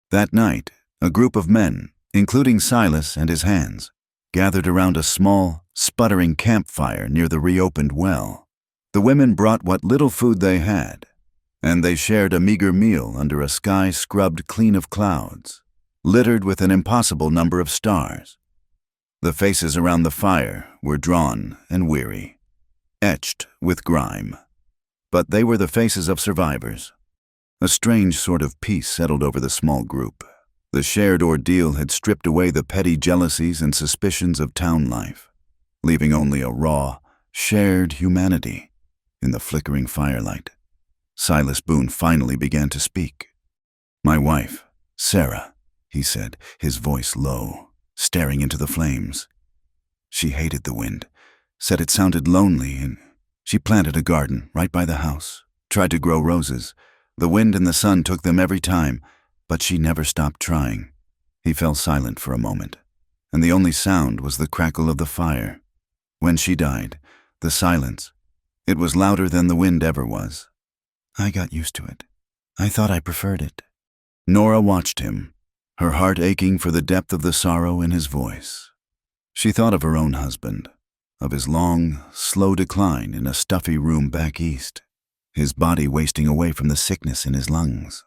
That night, a group of men, including Silas and his hands, gathered around a small, sputtering campfire near the reopened well. The women brought what little food they had, and they shared a meager meal under a sky scrubbed clean of clouds, littered with an impossible number of stars. The faces around the fire were drawn and weary, etched with grime. But they were the faces of survivors. A strange sort of peace settled over the small group. The shared ordeal had stripped away the petty jealousies and suspicions of town life, leaving only a raw, shared humanity in the flickering firelight. Silas Boone finally began to speak. "My wife, Sarah," he said, his voice low, staring into the flames. "She hated the wind, said it sounded lonely, and she planted a garden right by the house, tried to grow roses. The wind and the sun took them every time, but she never stopped trying." He fell silent for a moment, and the only sound was the crackle of the fire. When she died, the silence, it was louder than the wind ever was. "I got used to it. I thought I preferred it." Nora watched him, her heart aching for the depth of the sorrow in his voice. She thought of her own husband, of his long, slow decline in a stuffy room back east, his body wasting away from the sickness in his lungs.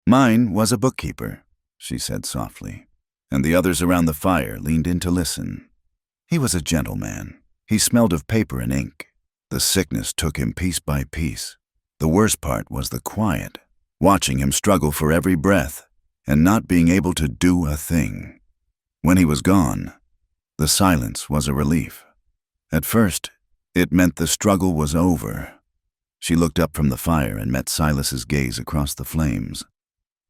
"Mine was a bookkeeper," she said softly, and the others around the fire leaned in to listen. "He was a gentle man. He smelled of paper and ink. The sickness took him piece by piece. The worst part was the quiet, watching him struggle for every breath and not being able to do a thing. When he was gone, the silence was a relief. At first, it meant the struggle was over." She looked up from the fire and met Silas's gaze across the flames.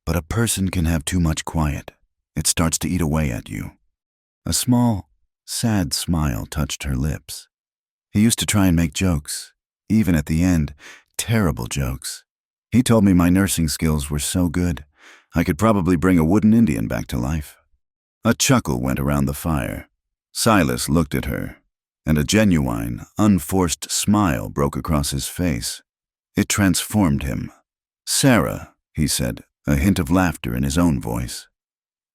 "But a person can have too much quiet. It starts to eat away at you." A small, sad smile touched her lips. "He used to try and make jokes, even at the end, terrible jokes. He told me my nursing skills were so good, I could probably bring a wooden Indian back to life." A chuckle went around the fire. Silas looked at her, and a genuine, unforced smile broke across his face. It transformed him. "Sarah," he said, a hint of laughter in his own voice.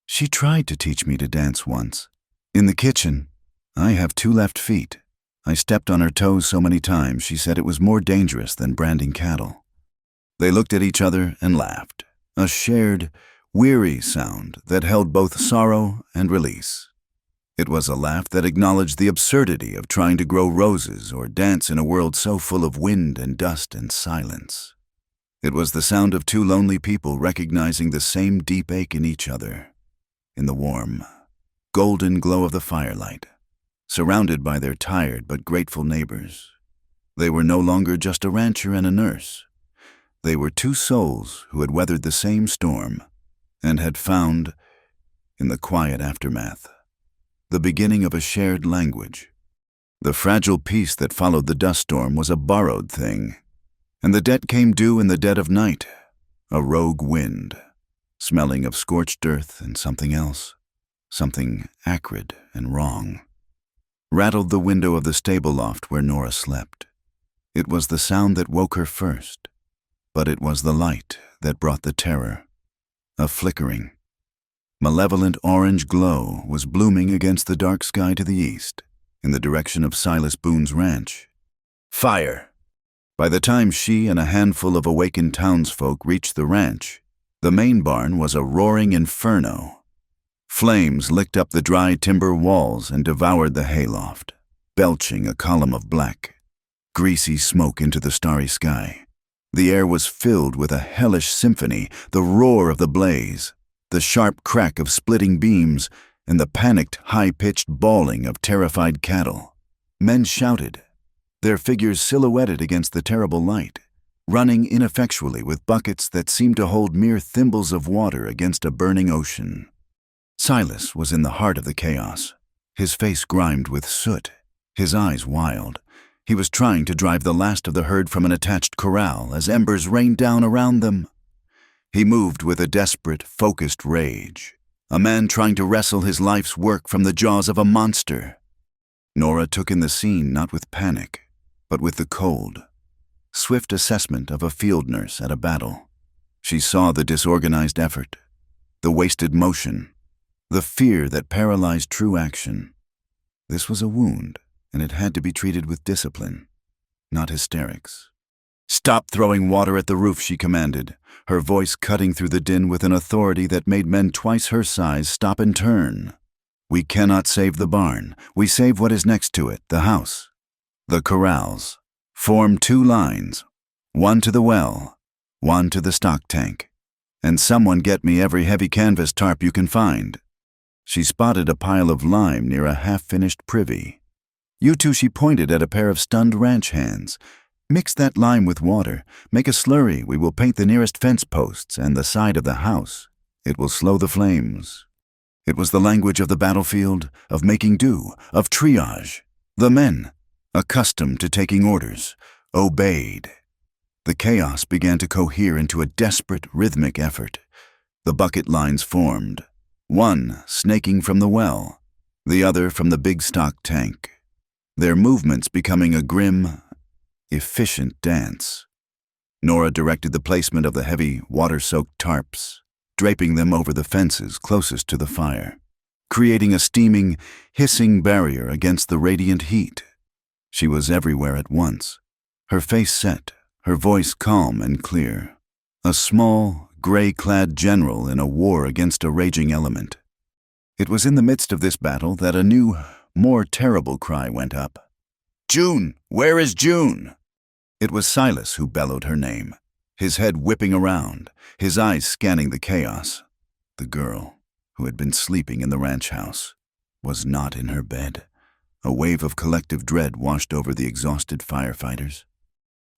"She tried to teach me to dance once. In the kitchen. I have 2 left feet. I stepped on her toes so many times she said it was more dangerous than branding cattle." They looked at each other and laughed, a shared, weary sound that held both sorrow and release. It was a laugh that acknowledged the absurdity of trying to grow roses or dance in a world so full of wind and dust and silence. It was the sound of 2 lonely people recognizing the same deep ache in each other, in the warm, golden glow of the firelight, surrounded by their tired but grateful neighbors. They were no longer just a rancher and a nurse. They were 2 souls who had weathered the same storm and had found, in the quiet aftermath, the beginning of a shared language. The fragile peace that followed the dust storm was a borrowed thing, and the debt came due in the dead of night, a rogue wind, smelling of scorched earth and something else, something acrid and wrong. rattled the window of the stable loft where Nora slept. It was the sound that woke her first, but it was the light that brought the terror. A flickering, malevolent orange glow was blooming against the dark sky to the east, in the direction of Silas Boone's ranch. Fire! By the time she and a handful of awakened townsfolk reached the ranch, the main barn was a roaring inferno. Flames licked up the dry timber walls and devoured the hayloft, belching a column of black, greasy smoke into the starry sky. The air was filled with a hellish symphony, the roar of the blaze, the sharp crack of splitting beams, and the panicked, high-pitched bawling of terrified cattle. Men shouted, their figures silhouetted against the terrible light, running ineffectually with buckets that seemed to hold mere thimbles of water against a burning ocean. Silas was in the heart of the chaos, his face grimed with soot, his eyes wild. He was trying to drive the last of the herd from an attached corral as embers rained down around them. He moved with a desperate, focused rage, a man trying to wrestle his life's work from the jaws of a monster. Nora took in the scene not with panic, but with the cold, swift assessment of a field nurse at a battle. She saw the disorganized effort, the wasted motion, the fear that paralyzed true action. This was a wound, and it had to be treated with discipline, not hysterics. "Stop throwing water at the roof," she commanded, her voice cutting through the din with an authority that made men twice her size stop and turn. "We cannot save the barn. We save what is next to it, the house. The corrals. Form 2 lines, one to the well, one to the stock tank. And someone get me every heavy canvas tarp you can find." She spotted a pile of lime near a half-finished privy. "You two," she pointed at a pair of stunned ranch hands. "Mix that lime with water. Make a slurry. We will paint the nearest fence posts and the side of the house. It will slow the flames." It was the language of the battlefield, of making do, of triage. The men, accustomed to taking orders, obeyed. The chaos began to cohere into a desperate, rhythmic effort. The bucket lines formed, one snaking from the well, the other from the big stock tank, their movements becoming a grim, efficient dance. Nora directed the placement of the heavy, water-soaked tarps, draping them over the fences closest to the fire, creating a steaming, hissing barrier against the radiant heat. She was everywhere at once, her face set, her voice calm and clear. A small, gray-clad general in a war against a raging element. It was in the midst of this battle that a new, more terrible cry went up. "June! Where is June?" It was Silas who bellowed her name, his head whipping around, his eyes scanning the chaos. The girl, who had been sleeping in the ranch house, was not in her bed. A wave of collective dread washed over the exhausted firefighters.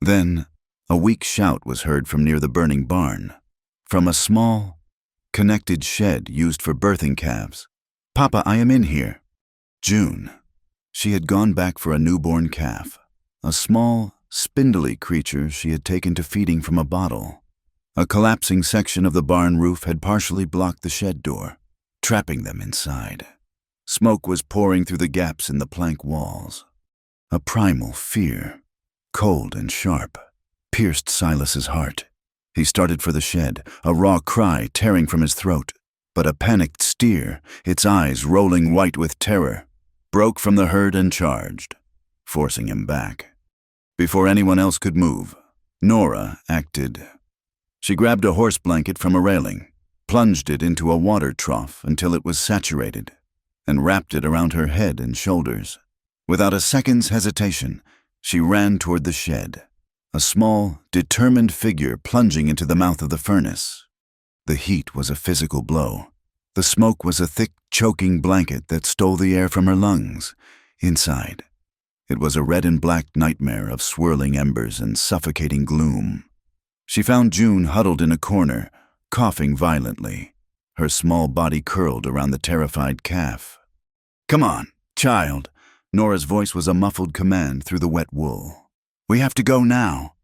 Then, a weak shout was heard from near the burning barn, from a small, connected shed used for birthing calves. "Papa, I am in here." June. She had gone back for a newborn calf, a small, spindly creature she had taken to feeding from a bottle. A collapsing section of the barn roof had partially blocked the shed door, trapping them inside. Smoke was pouring through the gaps in the plank walls. A primal fear, cold and sharp, pierced Silas's heart. He started for the shed, a raw cry tearing from his throat. But a panicked steer, its eyes rolling white with terror, broke from the herd and charged, forcing him back. Before anyone else could move, Nora acted. She grabbed a horse blanket from a railing, plunged it into a water trough until it was saturated, and wrapped it around her head and shoulders. Without a second's hesitation, she ran toward the shed, a small, determined figure plunging into the mouth of the furnace. The heat was a physical blow. The smoke was a thick, choking blanket that stole the air from her lungs. Inside, it was a red and black nightmare of swirling embers and suffocating gloom. She found June huddled in a corner, coughing violently, her small body curled around the terrified calf. "Come on, child." Nora's voice was a muffled command through the wet wool. "We have to go now."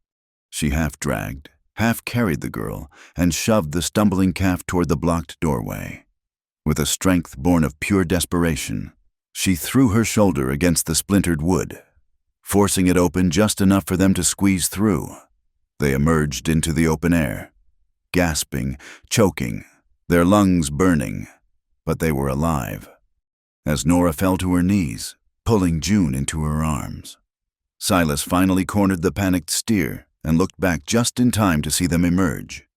She half-dragged, half-carried the girl, and shoved the stumbling calf toward the blocked doorway. With a strength born of pure desperation, She threw her shoulder against the splintered wood, forcing it open just enough for them to squeeze through. They emerged into the open air, gasping, choking, their lungs burning, but they were alive. As Nora fell to her knees, pulling June into her arms, Silas finally cornered the panicked steer and looked back just in time to see them emerge.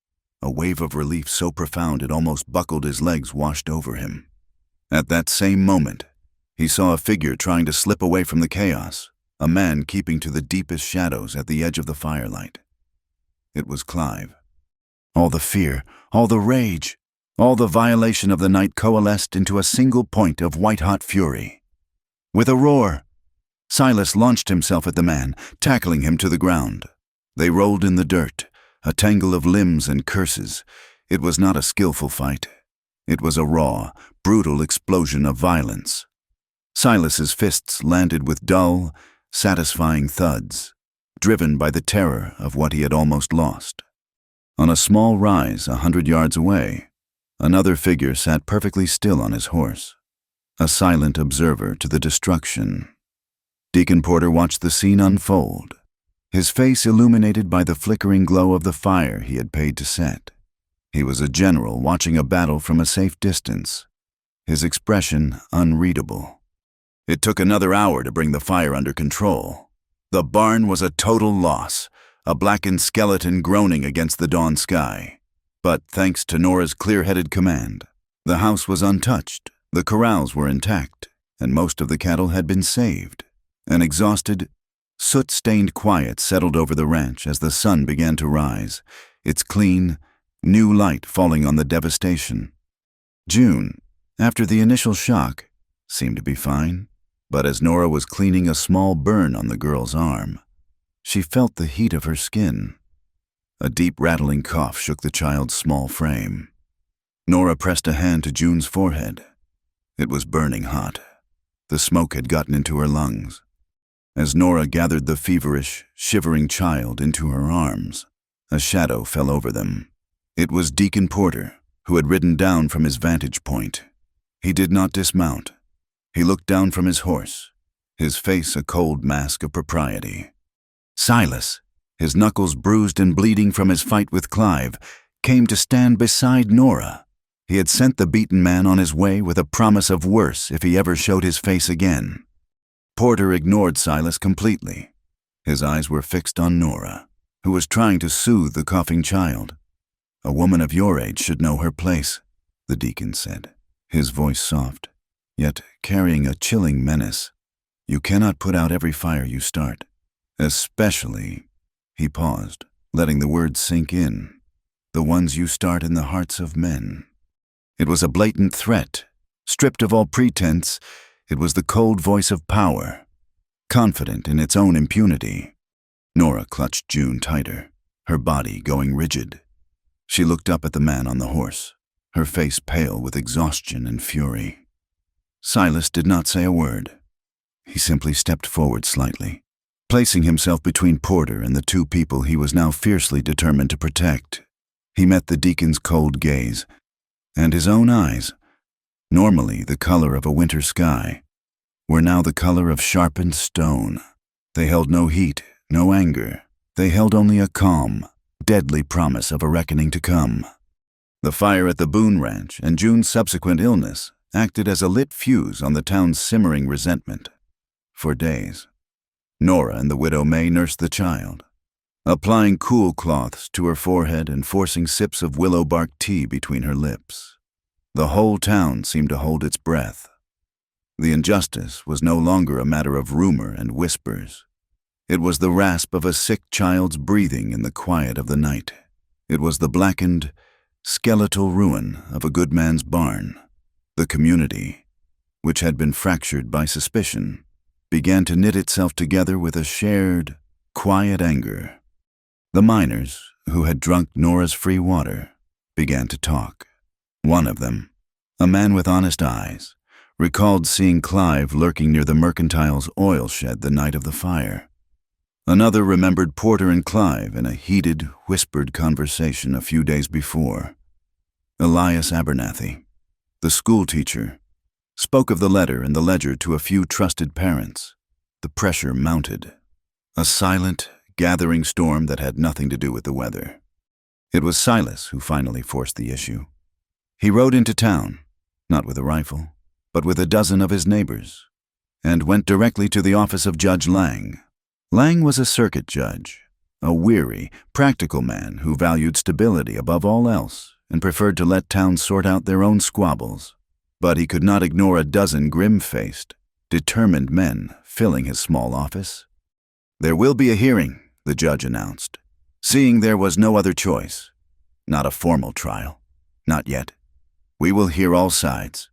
A wave of relief so profound it almost buckled his legs washed over him. At that same moment, he saw a figure trying to slip away from the chaos, a man keeping to the deepest shadows at the edge of the firelight. It was Clive. All the fear, all the rage, all the violation of the night coalesced into a single point of white-hot fury. With a roar, Silas launched himself at the man, tackling him to the ground. They rolled in the dirt, a tangle of limbs and curses. It was not a skillful fight. It was a raw, brutal explosion of violence. Silas's fists landed with dull, satisfying thuds, driven by the terror of what he had almost lost. On a small rise 100 yards away, another figure sat perfectly still on his horse, a silent observer to the destruction. Deacon Porter watched the scene unfold, his face illuminated by the flickering glow of the fire he had paid to set. He was a general watching a battle from a safe distance, his expression unreadable. It took another hour to bring the fire under control. The barn was a total loss, a blackened skeleton groaning against the dawn sky. But thanks to Nora's clear-headed command, the house was untouched, the corrals were intact, and most of the cattle had been saved. An exhausted, soot-stained quiet settled over the ranch as the sun began to rise, its clean, new light falling on the devastation. June, after the initial shock, seemed to be fine, but as Nora was cleaning a small burn on the girl's arm, she felt the heat of her skin. A deep rattling cough shook the child's small frame. Nora pressed a hand to June's forehead. It was burning hot. The smoke had gotten into her lungs. As Nora gathered the feverish, shivering child into her arms, a shadow fell over them. It was Deacon Porter, who had ridden down from his vantage point. He did not dismount. He looked down from his horse, his face a cold mask of propriety. Silas, his knuckles bruised and bleeding from his fight with Clive, came to stand beside Nora. He had sent the beaten man on his way with a promise of worse if he ever showed his face again. Porter ignored Silas completely. His eyes were fixed on Nora, who was trying to soothe the coughing child. "A woman of your age should know her place," the deacon said, his voice soft, yet carrying a chilling menace. "You cannot put out every fire you start, especially," he paused, letting the words sink in, "the ones you start in the hearts of men." It was a blatant threat. Stripped of all pretense, it was the cold voice of power, confident in its own impunity. Nora clutched June tighter, her body going rigid. She looked up at the man on the horse, her face pale with exhaustion and fury. Silas did not say a word. He simply stepped forward slightly, placing himself between Porter and the two people he was now fiercely determined to protect. He met the deacon's cold gaze, and his own eyes, normally the color of a winter sky, were now the color of sharpened stone. They held no heat, no anger. They held only a calm, deadly promise of a reckoning to come. The fire at the Boone Ranch and June's subsequent illness acted as a lit fuse on the town's simmering resentment. For days, Nora and the widow May nursed the child, applying cool cloths to her forehead and forcing sips of willow bark tea between her lips. The whole town seemed to hold its breath. The injustice was no longer a matter of rumor and whispers. It was the rasp of a sick child's breathing in the quiet of the night. It was the blackened, skeletal ruin of a good man's barn. The community, which had been fractured by suspicion, began to knit itself together with a shared, quiet anger. The miners, who had drunk Nora's free water, began to talk. One of them, a man with honest eyes, recalled seeing Clive lurking near the mercantile's oil shed the night of the fire. Another remembered Porter and Clive in a heated, whispered conversation a few days before. Elias Abernathy, the schoolteacher, spoke of the letter and the ledger to a few trusted parents. The pressure mounted. A silent, gathering storm that had nothing to do with the weather. It was Silas who finally forced the issue. He rode into town, not with a rifle, but with a dozen of his neighbors, and went directly to the office of Judge Lang. Lang was a circuit judge, a weary, practical man who valued stability above all else and preferred to let towns sort out their own squabbles. But he could not ignore a dozen grim-faced, determined men filling his small office. "There will be a hearing," the judge announced, seeing there was no other choice. Not a formal trial. Not yet. We will hear all sides.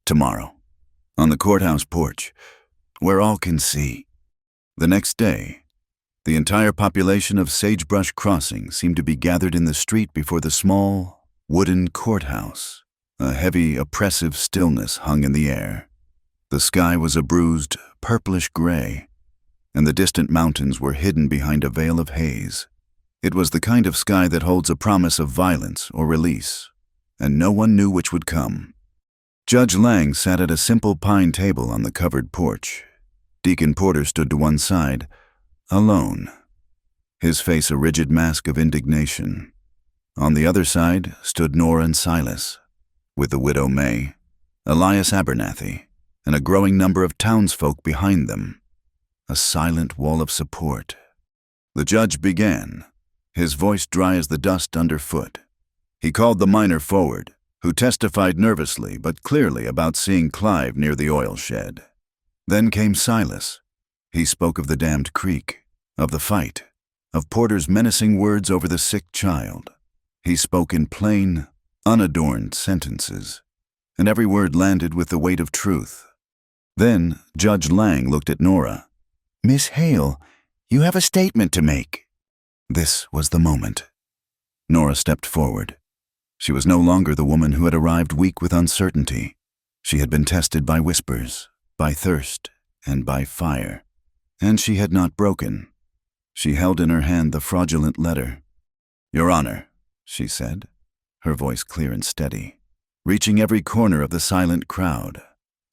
Tomorrow. On the courthouse porch, where all can see. The next day, the entire population of Sagebrush Crossing seemed to be gathered in the street before the small, wooden courthouse. A heavy, oppressive stillness hung in the air. The sky was a bruised, purplish gray, and the distant mountains were hidden behind a veil of haze. It was the kind of sky that holds a promise of violence or release, and no one knew which would come. Judge Lang sat at a simple pine table on the covered porch. Deacon Porter stood to one side, alone, his face a rigid mask of indignation. On the other side stood Nora and Silas, with the widow May, Elias Abernathy, and a growing number of townsfolk behind them. A silent wall of support. The judge began, his voice dry as the dust underfoot. He called the miner forward, who testified nervously but clearly about seeing Clive near the oil shed. Then came Silas. He spoke of the dammed creek, of the fight, of Porter's menacing words over the sick child. He spoke in plain, unadorned sentences, and every word landed with the weight of truth. Then Judge Lang looked at Nora. "Miss Hale, you have a statement to make." This was the moment. Nora stepped forward. She was no longer the woman who had arrived weak with uncertainty. She had been tested by whispers, by thirst, and by fire. And she had not broken. She held in her hand the fraudulent letter. "Your Honor," she said, her voice clear and steady, reaching every corner of the silent crowd,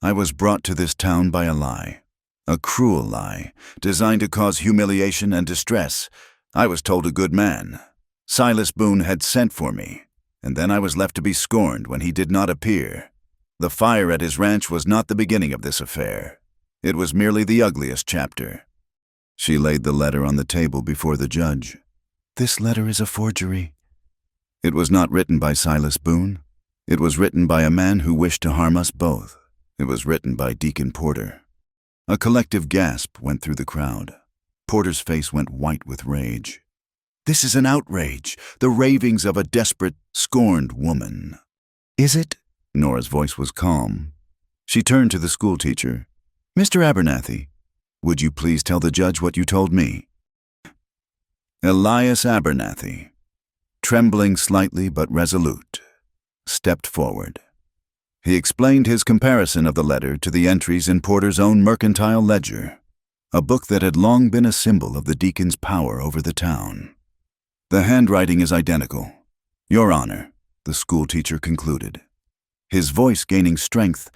"I was brought to this town by a lie. A cruel lie, designed to cause humiliation and distress. I was told a good man. Silas Boone had sent for me, and then I was left to be scorned when he did not appear. The fire at his ranch was not the beginning of this affair. It was merely the ugliest chapter." She laid the letter on the table before the judge. "This letter is a forgery." It was not written by Silas Boone. It was written by a man who wished to harm us both. It was written by Deacon Porter. A collective gasp went through the crowd. Porter's face went white with rage. "This is an outrage, the ravings of a desperate, scorned woman." "Is it?" Nora's voice was calm. She turned to the schoolteacher. "Mr. Abernathy, would you please tell the judge what you told me?" Elias Abernathy, trembling slightly but resolute, stepped forward. He explained his comparison of the letter to the entries in Porter's own mercantile ledger, a book that had long been a symbol of the deacon's power over the town. "The handwriting is identical, Your Honor," the schoolteacher concluded, his voice gaining strength.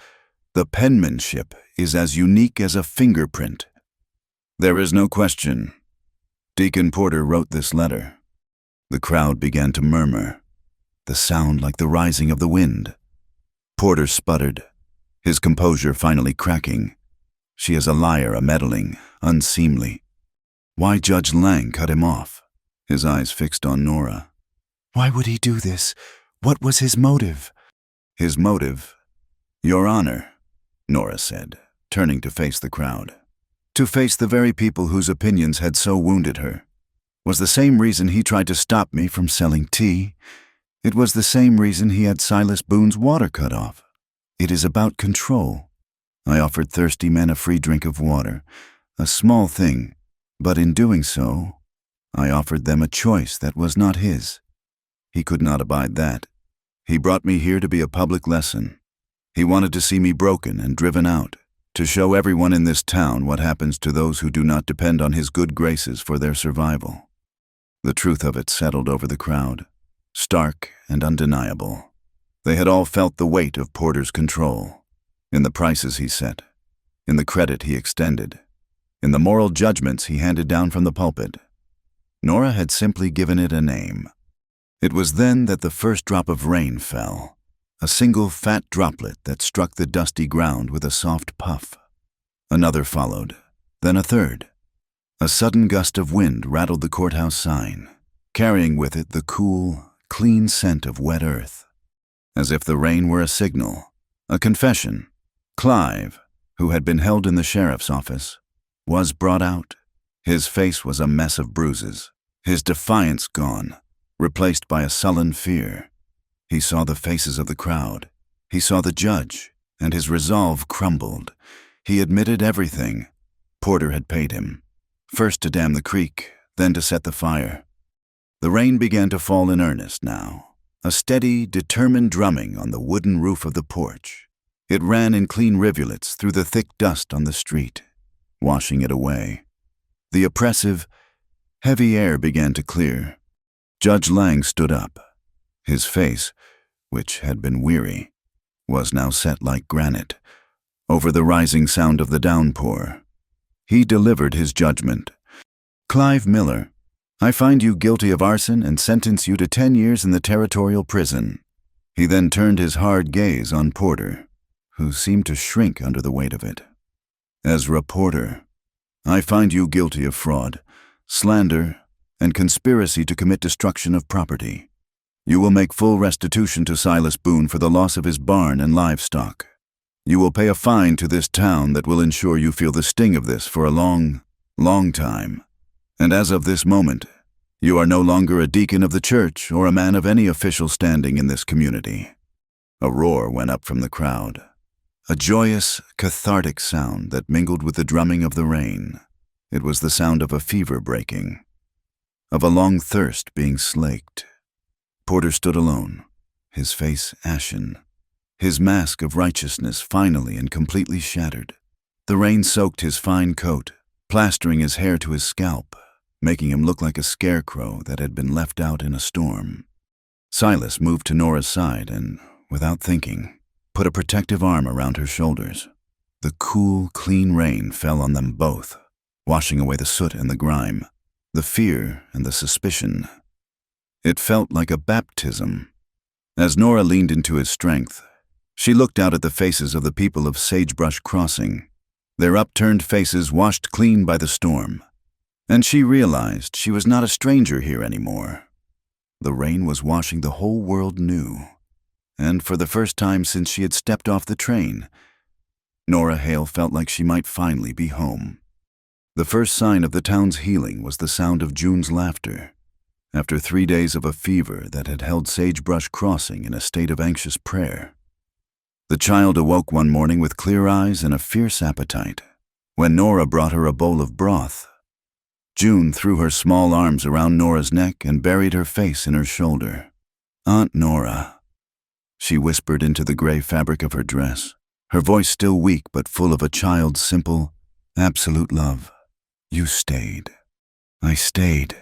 "The penmanship is as unique as a fingerprint. There is no question. Deacon Porter wrote this letter." The crowd began to murmur, the sound like the rising of the wind. Porter sputtered, his composure finally cracking. "She is a liar, a meddling, unseemly." Why Judge Lang cut him off, his eyes fixed on Nora. "Why would he do this? What was his motive?" "His motive, Your Honor," Nora said, turning to face the crowd, to face the very people whose opinions had so wounded her, was the same reason he tried to stop me from selling tea. It was the same reason he had Silas Boone's water cut off. It is about control. I offered thirsty men a free drink of water, a small thing, but in doing so, I offered them a choice that was not his. He could not abide that. He brought me here to be a public lesson. He wanted to see me broken and driven out, to show everyone in this town what happens to those who do not depend on his good graces for their survival. The truth of it settled over the crowd, stark and undeniable. They had all felt the weight of Porter's control. in the prices he set, in the credit he extended, in the moral judgments he handed down from the pulpit. Nora had simply given it a name. It was then that the first drop of rain fell, a single fat droplet that struck the dusty ground with a soft puff. Another followed, then a third. A sudden gust of wind rattled the courthouse sign, carrying with it the cool, clean scent of wet earth. As if the rain were a signal, a confession, Clive, who had been held in the sheriff's office, was brought out. His face was a mess of bruises, his defiance gone, replaced by a sullen fear. He saw the faces of the crowd. He saw the judge, and his resolve crumbled. He admitted everything. Porter had paid him, first to dam the creek, then to set the fire. The rain began to fall in earnest now, a steady, determined drumming on the wooden roof of the porch. It ran in clean rivulets through the thick dust on the street, washing it away. The oppressive, heavy air began to clear. Judge Lang stood up. His face, which had been weary, was now set like granite, over the rising sound of the downpour. He delivered his judgment. Clive Miller, I find you guilty of arson and sentence you to 10 years in the territorial prison. He then turned his hard gaze on Porter, who seemed to shrink under the weight of it. Ezra Porter, I find you guilty of fraud, slander, and conspiracy to commit destruction of property. You will make full restitution to Silas Boone for the loss of his barn and livestock. You will pay a fine to this town that will ensure you feel the sting of this for a long, long time. And as of this moment, you are no longer a deacon of the church or a man of any official standing in this community. A roar went up from the crowd, a joyous, cathartic sound that mingled with the drumming of the rain. It was the sound of a fever breaking, of a long thirst being slaked. Porter stood alone, his face ashen, his mask of righteousness finally and completely shattered. The rain soaked his fine coat, plastering his hair to his scalp, making him look like a scarecrow that had been left out in a storm. Silas moved to Nora's side and, without thinking, put a protective arm around her shoulders. The cool, clean rain fell on them both, washing away the soot and the grime, the fear and the suspicion. It felt like a baptism. As Nora leaned into his strength, she looked out at the faces of the people of Sagebrush Crossing, their upturned faces washed clean by the storm, and she realized she was not a stranger here anymore. The rain was washing the whole world new, and for the first time since she had stepped off the train, Nora Hale felt like she might finally be home. The first sign of the town's healing was the sound of June's laughter. After 3 days of a fever that had held Sagebrush Crossing in a state of anxious prayer. The child awoke one morning with clear eyes and a fierce appetite. When Nora brought her a bowl of broth, June threw her small arms around Nora's neck and buried her face in her shoulder. "Aunt Nora," she whispered into the gray fabric of her dress, her voice still weak but full of a child's simple, absolute love. "You stayed." "I stayed,"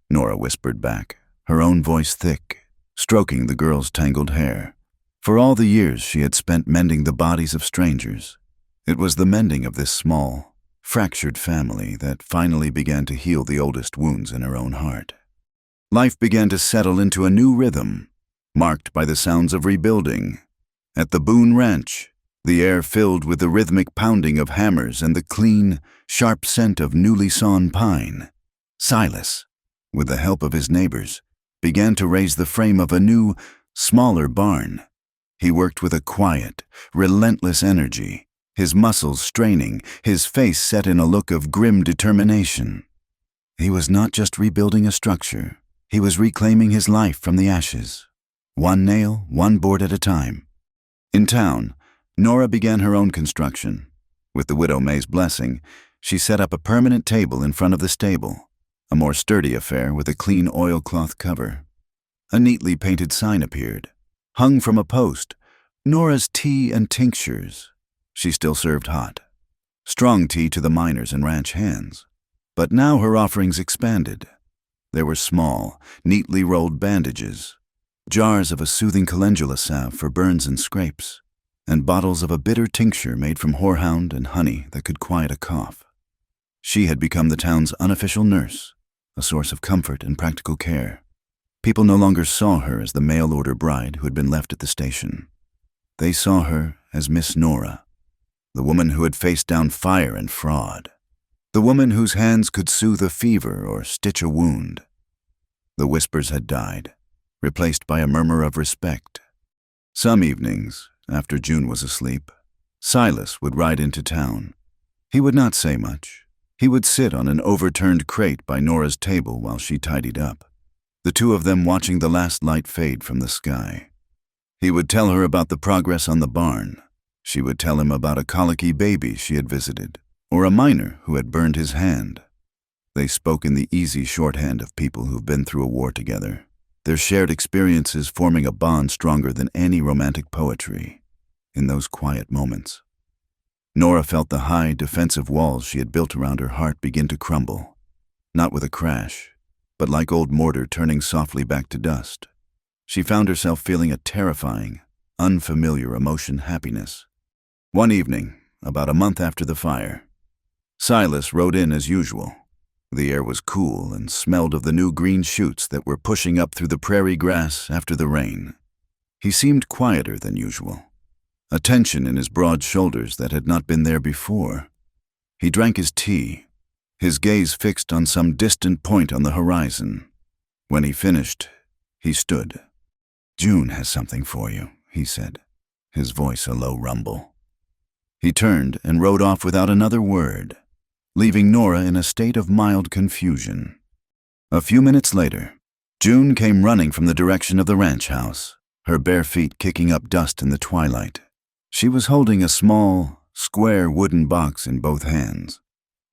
Nora whispered back, her own voice thick, stroking the girl's tangled hair. For all the years she had spent mending the bodies of strangers, it was the mending of this small, fractured family that finally began to heal the oldest wounds in her own heart. Life began to settle into a new rhythm, marked by the sounds of rebuilding. At the Boone Ranch, the air filled with the rhythmic pounding of hammers and the clean, sharp scent of newly sawn pine. Silas, with the help of his neighbors, began to raise the frame of a new, smaller barn. He worked with a quiet, relentless energy, his muscles straining, his face set in a look of grim determination. He was not just rebuilding a structure, he was reclaiming his life from the ashes, one nail, one board at a time. In town, Nora began her own construction. With the widow May's blessing, she set up a permanent table in front of the stable, a more sturdy affair with a clean oilcloth cover. A neatly painted sign appeared, hung from a post, "Nora's Tea and Tinctures." She still served hot, strong tea to the miners and ranch hands. But now her offerings expanded. There were small, neatly rolled bandages, jars of a soothing calendula salve for burns and scrapes, and bottles of a bitter tincture made from horehound and honey that could quiet a cough. She had become the town's unofficial nurse, a source of comfort and practical care. People no longer saw her as the mail-order bride who had been left at the station. They saw her as Miss Nora, the woman who had faced down fire and fraud, the woman whose hands could soothe a fever or stitch a wound. The whispers had died, replaced by a murmur of respect. Some evenings, after June was asleep, Silas would ride into town. He would not say much. He would sit on an overturned crate by Nora's table while she tidied up, the two of them watching the last light fade from the sky. He would tell her about the progress on the barn. She would tell him about a colicky baby she had visited, or a miner who had burned his hand. They spoke in the easy shorthand of people who've been through a war together, their shared experiences forming a bond stronger than any romantic poetry. In those quiet moments, Nora felt the high, defensive walls she had built around her heart begin to crumble, not with a crash, but like old mortar turning softly back to dust. She found herself feeling a terrifying, unfamiliar emotion, happiness. One evening, about a month after the fire, Silas rode in as usual. The air was cool and smelled of the new green shoots that were pushing up through the prairie grass after the rain. He seemed quieter than usual, a tension in his broad shoulders that had not been there before. He drank his tea, his gaze fixed on some distant point on the horizon. When he finished, he stood. "June has something for you," he said, his voice a low rumble. He turned and rode off without another word, leaving Nora in a state of mild confusion. A few minutes later, June came running from the direction of the ranch house, her bare feet kicking up dust in the twilight. She was holding a small, square wooden box in both hands,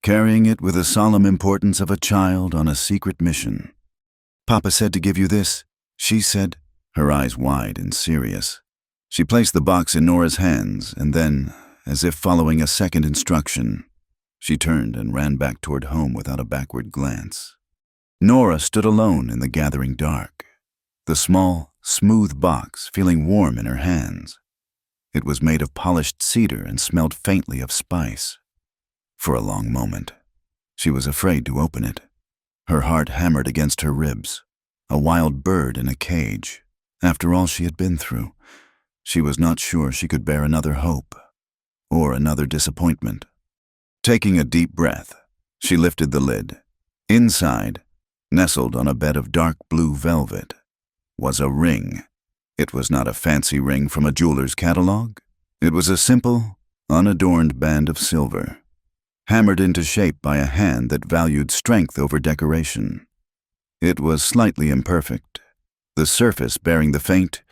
carrying it with the solemn importance of a child on a secret mission. "Papa said to give you this," she said, her eyes wide and serious. She placed the box in Nora's hands, and then, as if following a second instruction, she turned and ran back toward home without a backward glance. Nora stood alone in the gathering dark, the small, smooth box feeling warm in her hands. It was made of polished cedar and smelled faintly of spice. For a long moment, she was afraid to open it. Her heart hammered against her ribs, a wild bird in a cage. After all she had been through, she was not sure she could bear another hope or another disappointment. Taking a deep breath, she lifted the lid. Inside, nestled on a bed of dark blue velvet, was a ring. It was not a fancy ring from a jeweler's catalog. It was a simple, unadorned band of silver, hammered into shape by a hand that valued strength over decoration. It was slightly imperfect, the surface bearing the faint,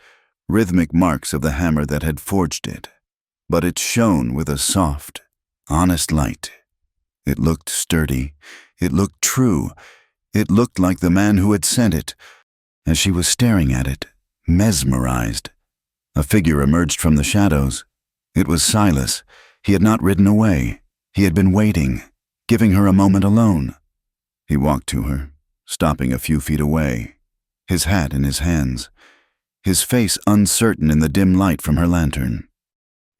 rhythmic marks of the hammer that had forged it, but it shone with a soft, honest light. It looked sturdy. It looked true. It looked like the man who had sent it. As she was staring at it, mesmerized, a figure emerged from the shadows. It was Silas. He had not ridden away. He had been waiting, giving her a moment alone. He walked to her, stopping a few feet away, his hat in his hands, his face uncertain in the dim light from her lantern.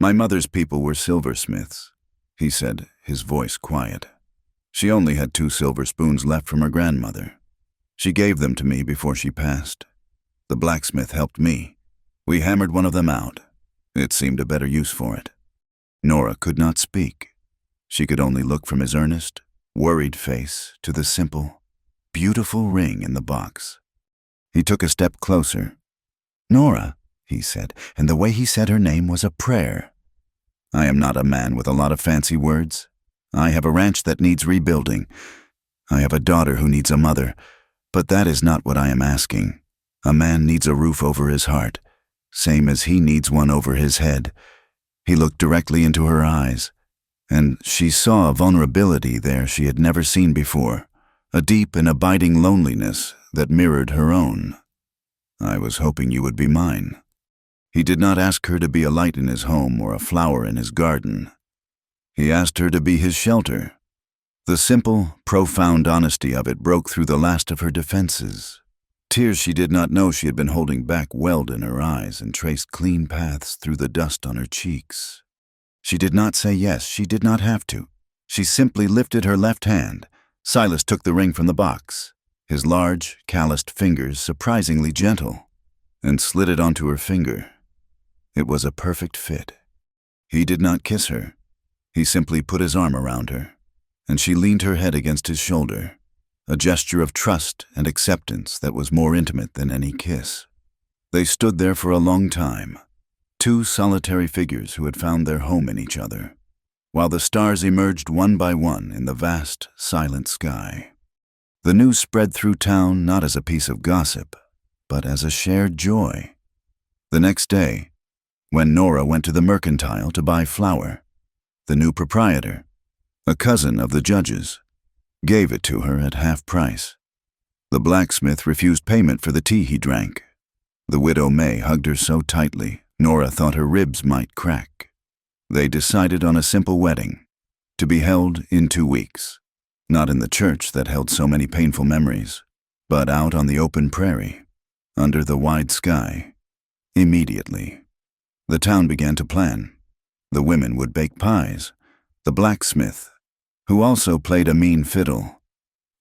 "My mother's people were silversmiths," he said, his voice quiet. "She only had 2 silver spoons left from her grandmother. She gave them to me before she passed. The blacksmith helped me. We hammered one of them out. It seemed a better use for it." Nora could not speak. She could only look from his earnest, worried face to the simple, beautiful ring in the box. He took a step closer. "Nora," he said, and the way he said her name was a prayer. "I am not a man with a lot of fancy words. I have a ranch that needs rebuilding. I have a daughter who needs a mother, but that is not what I am asking. A man needs a roof over his heart, same as he needs one over his head." He looked directly into her eyes, and she saw a vulnerability there she had never seen before, a deep and abiding loneliness that mirrored her own. "I was hoping you would be mine." He did not ask her to be a light in his home or a flower in his garden. He asked her to be his shelter. The simple, profound honesty of it broke through the last of her defenses. Tears she did not know she had been holding back welled in her eyes and traced clean paths through the dust on her cheeks. She did not say yes, she did not have to. She simply lifted her left hand. Silas took the ring from the box, his large, calloused fingers surprisingly gentle, and slid it onto her finger. It was a perfect fit. He did not kiss her. He simply put his arm around her, and she leaned her head against his shoulder, a gesture of trust and acceptance that was more intimate than any kiss. They stood there for a long time, two solitary figures who had found their home in each other, while the stars emerged one by one in the vast, silent sky. The news spread through town not as a piece of gossip, but as a shared joy. The next day, when Nora went to the mercantile to buy flour, the new proprietor, a cousin of the judge's, gave it to her at half price. The blacksmith refused payment for the tea he drank. The widow May hugged her so tightly, Nora thought her ribs might crack. They decided on a simple wedding, to be held in 2 weeks, not in the church that held so many painful memories, but out on the open prairie, under the wide sky. Immediately, the town began to plan. The women would bake pies. The blacksmith, who also played a mean fiddle,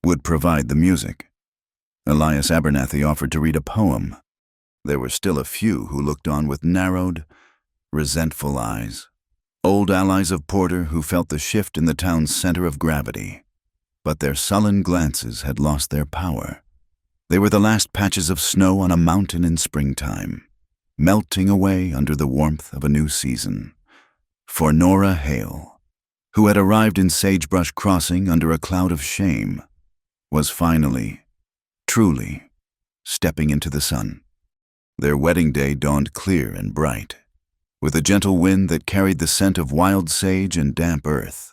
would provide the music. Elias Abernathy offered to read a poem. There were still a few who looked on with narrowed, resentful eyes. Old allies of Porter who felt the shift in the town's center of gravity. But their sullen glances had lost their power. They were the last patches of snow on a mountain in springtime, melting away under the warmth of a new season. For Nora Hale, who had arrived in Sagebrush Crossing under a cloud of shame, was finally, truly, stepping into the sun. Their wedding day dawned clear and bright, with a gentle wind that carried the scent of wild sage and damp earth.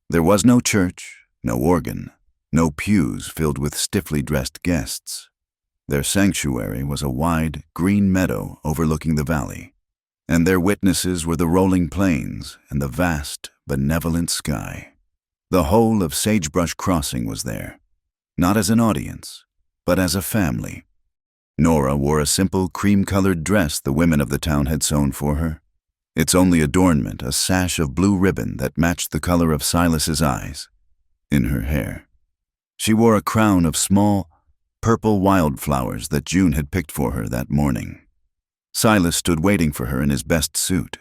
There was no church, no organ, no pews filled with stiffly dressed guests. Their sanctuary was a wide, green meadow overlooking the valley, and their witnesses were the rolling plains and the vast, benevolent sky. The whole of Sagebrush Crossing was there, not as an audience, but as a family. Nora wore a simple cream-colored dress the women of the town had sewn for her, its only adornment a sash of blue ribbon that matched the color of Silas's eyes. In her hair, she wore a crown of small, purple wildflowers that June had picked for her that morning. Silas stood waiting for her in his best suit,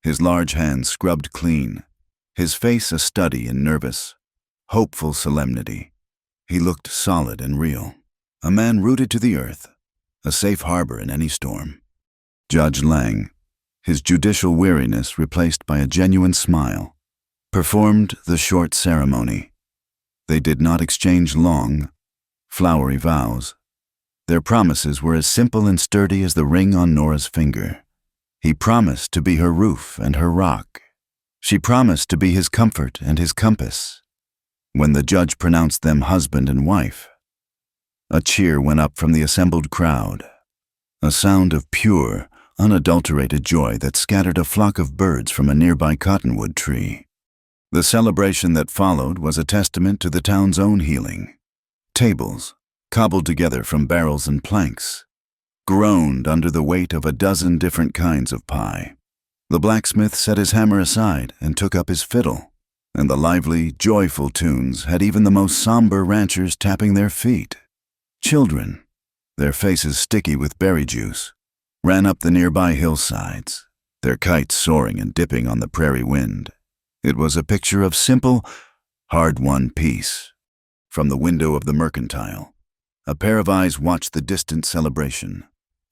his large hands scrubbed clean, his face a study in nervous, hopeful solemnity. He looked solid and real, a man rooted to the earth, a safe harbor in any storm. Judge Lang, his judicial weariness replaced by a genuine smile, performed the short ceremony. They did not exchange long, flowery vows. Their promises were as simple and sturdy as the ring on Nora's finger. He promised to be her roof and her rock. She promised to be his comfort and his compass. When the judge pronounced them husband and wife, a cheer went up from the assembled crowd, a sound of pure, unadulterated joy that scattered a flock of birds from a nearby cottonwood tree. The celebration that followed was a testament to the town's own healing. Tables, cobbled together from barrels and planks, groaned under the weight of a dozen different kinds of pie. The blacksmith set his hammer aside and took up his fiddle, and the lively, joyful tunes had even the most somber ranchers tapping their feet. Children, their faces sticky with berry juice, ran up the nearby hillsides, their kites soaring and dipping on the prairie wind. It was a picture of simple, hard-won peace. From the window of the mercantile, a pair of eyes watched the distant celebration.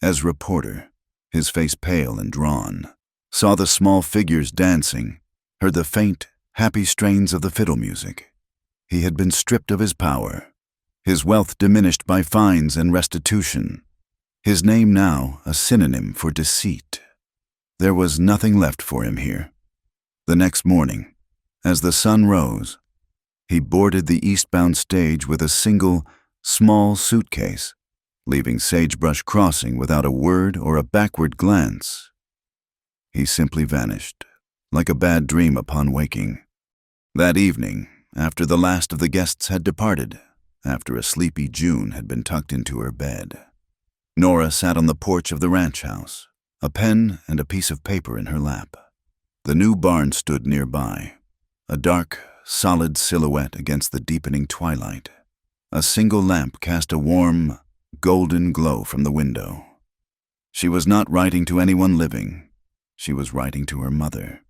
Ezra Porter, his face pale and drawn, saw the small figures dancing, heard the faint, happy strains of the fiddle music. He had been stripped of his power, his wealth diminished by fines and restitution, his name now a synonym for deceit. There was nothing left for him here. The next morning, as the sun rose, he boarded the eastbound stage with a single, small suitcase, leaving Sagebrush Crossing without a word or a backward glance. He simply vanished, like a bad dream upon waking. That evening, after the last of the guests had departed, after a sleepy June had been tucked into her bed, Nora sat on the porch of the ranch house, a pen and a piece of paper in her lap. The new barn stood nearby, a dark, solid silhouette against the deepening twilight. A single lamp cast a warm, golden glow from the window. She was not writing to anyone living. She was writing to her mother,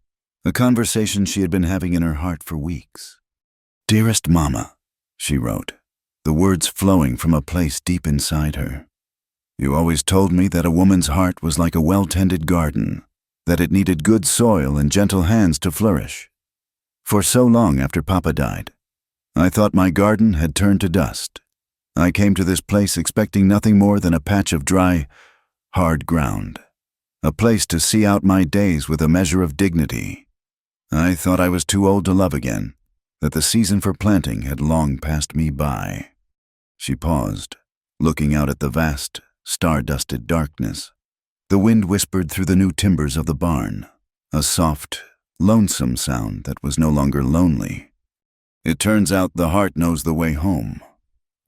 a conversation she had been having in her heart for weeks. "Dearest Mama," she wrote, the words flowing from a place deep inside her. "You always told me that a woman's heart was like a well-tended garden, that it needed good soil and gentle hands to flourish. For so long after Papa died, I thought my garden had turned to dust. I came to this place expecting nothing more than a patch of dry, hard ground, a place to see out my days with a measure of dignity. I thought I was too old to love again, that the season for planting had long passed me by." She paused, looking out at the vast, star-dusted darkness. The wind whispered through the new timbers of the barn, a soft, lonesome sound that was no longer lonely. It turns out the heart knows the way home,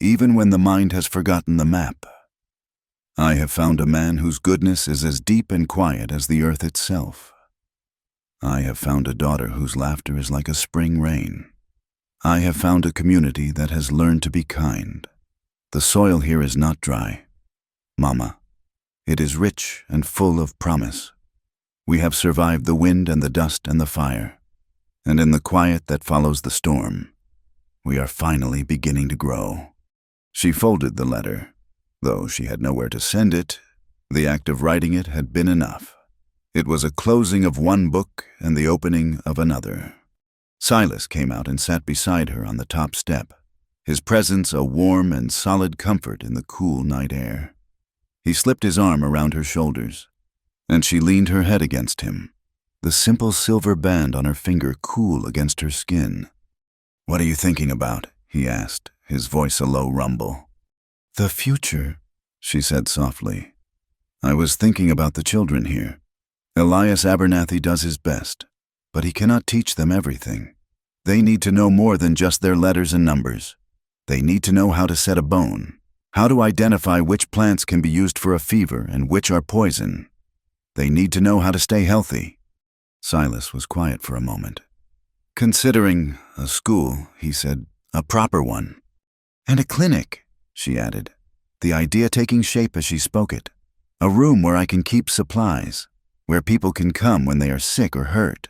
even when the mind has forgotten the map. I have found a man whose goodness is as deep and quiet as the earth itself. I have found a daughter whose laughter is like a spring rain. I have found a community that has learned to be kind. The soil here is not dry, Mama. It is rich and full of promise. We have survived the wind and the dust and the fire, and in the quiet that follows the storm, we are finally beginning to grow." She folded the letter. Though she had nowhere to send it, the act of writing it had been enough. It was a closing of one book and the opening of another. Silas came out and sat beside her on the top step, his presence a warm and solid comfort in the cool night air. He slipped his arm around her shoulders, and she leaned her head against him, the simple silver band on her finger cool against her skin. "What are you thinking about?" he asked, his voice a low rumble. "The future," she said softly. "I was thinking about the children here. Elias Abernathy does his best, but he cannot teach them everything. They need to know more than just their letters and numbers. They need to know how to set a bone, how to identify which plants can be used for a fever and which are poison. They need to know how to stay healthy." Silas was quiet for a moment. "Considering a school," he said, "a proper one. And a clinic," she added, the idea taking shape as she spoke it. "A room where I can keep supplies, where people can come when they are sick or hurt."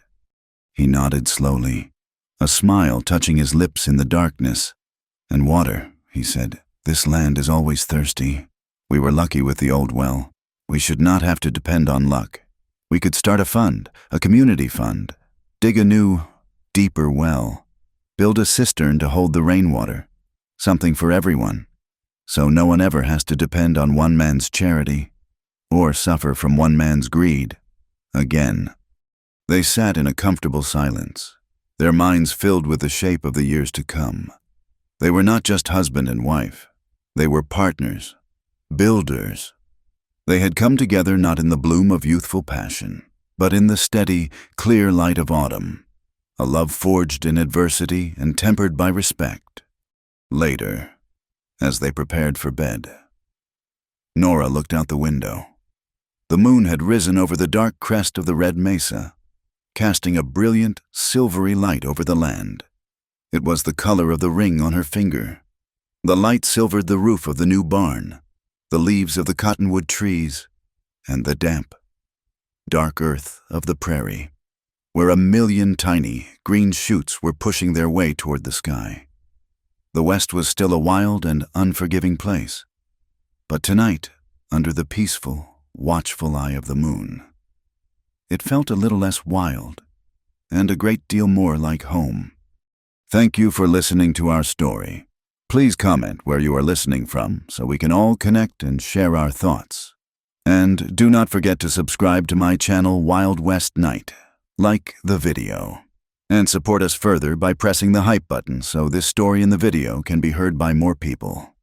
He nodded slowly, a smile touching his lips in the darkness. "And water," he said. "This land is always thirsty. We were lucky with the old well. We should not have to depend on luck. We could start a fund, a community fund, dig a new, deeper well, build a cistern to hold the rainwater, something for everyone, so no one ever has to depend on one man's charity or suffer from one man's greed again." They sat in a comfortable silence, their minds filled with the shape of the years to come. They were not just husband and wife. They were partners, builders. They had come together not in the bloom of youthful passion, but in the steady, clear light of autumn, a love forged in adversity and tempered by respect. Later, as they prepared for bed, Nora looked out the window. The moon had risen over the dark crest of the red mesa, casting a brilliant, silvery light over the land. It was the color of the ring on her finger. The light silvered the roof of the new barn, the leaves of the cottonwood trees, and the damp, dark earth of the prairie, where a million tiny, green shoots were pushing their way toward the sky. The west was still a wild and unforgiving place, but tonight, under the peaceful, watchful eye of the moon, it felt a little less wild and a great deal more like home. Thank you for listening to our story. Please comment where you are listening from so we can all connect and share our thoughts. And do not forget to subscribe to my channel Wild West Night, like the video, and support us further by pressing the hype button so this story in the video can be heard by more people.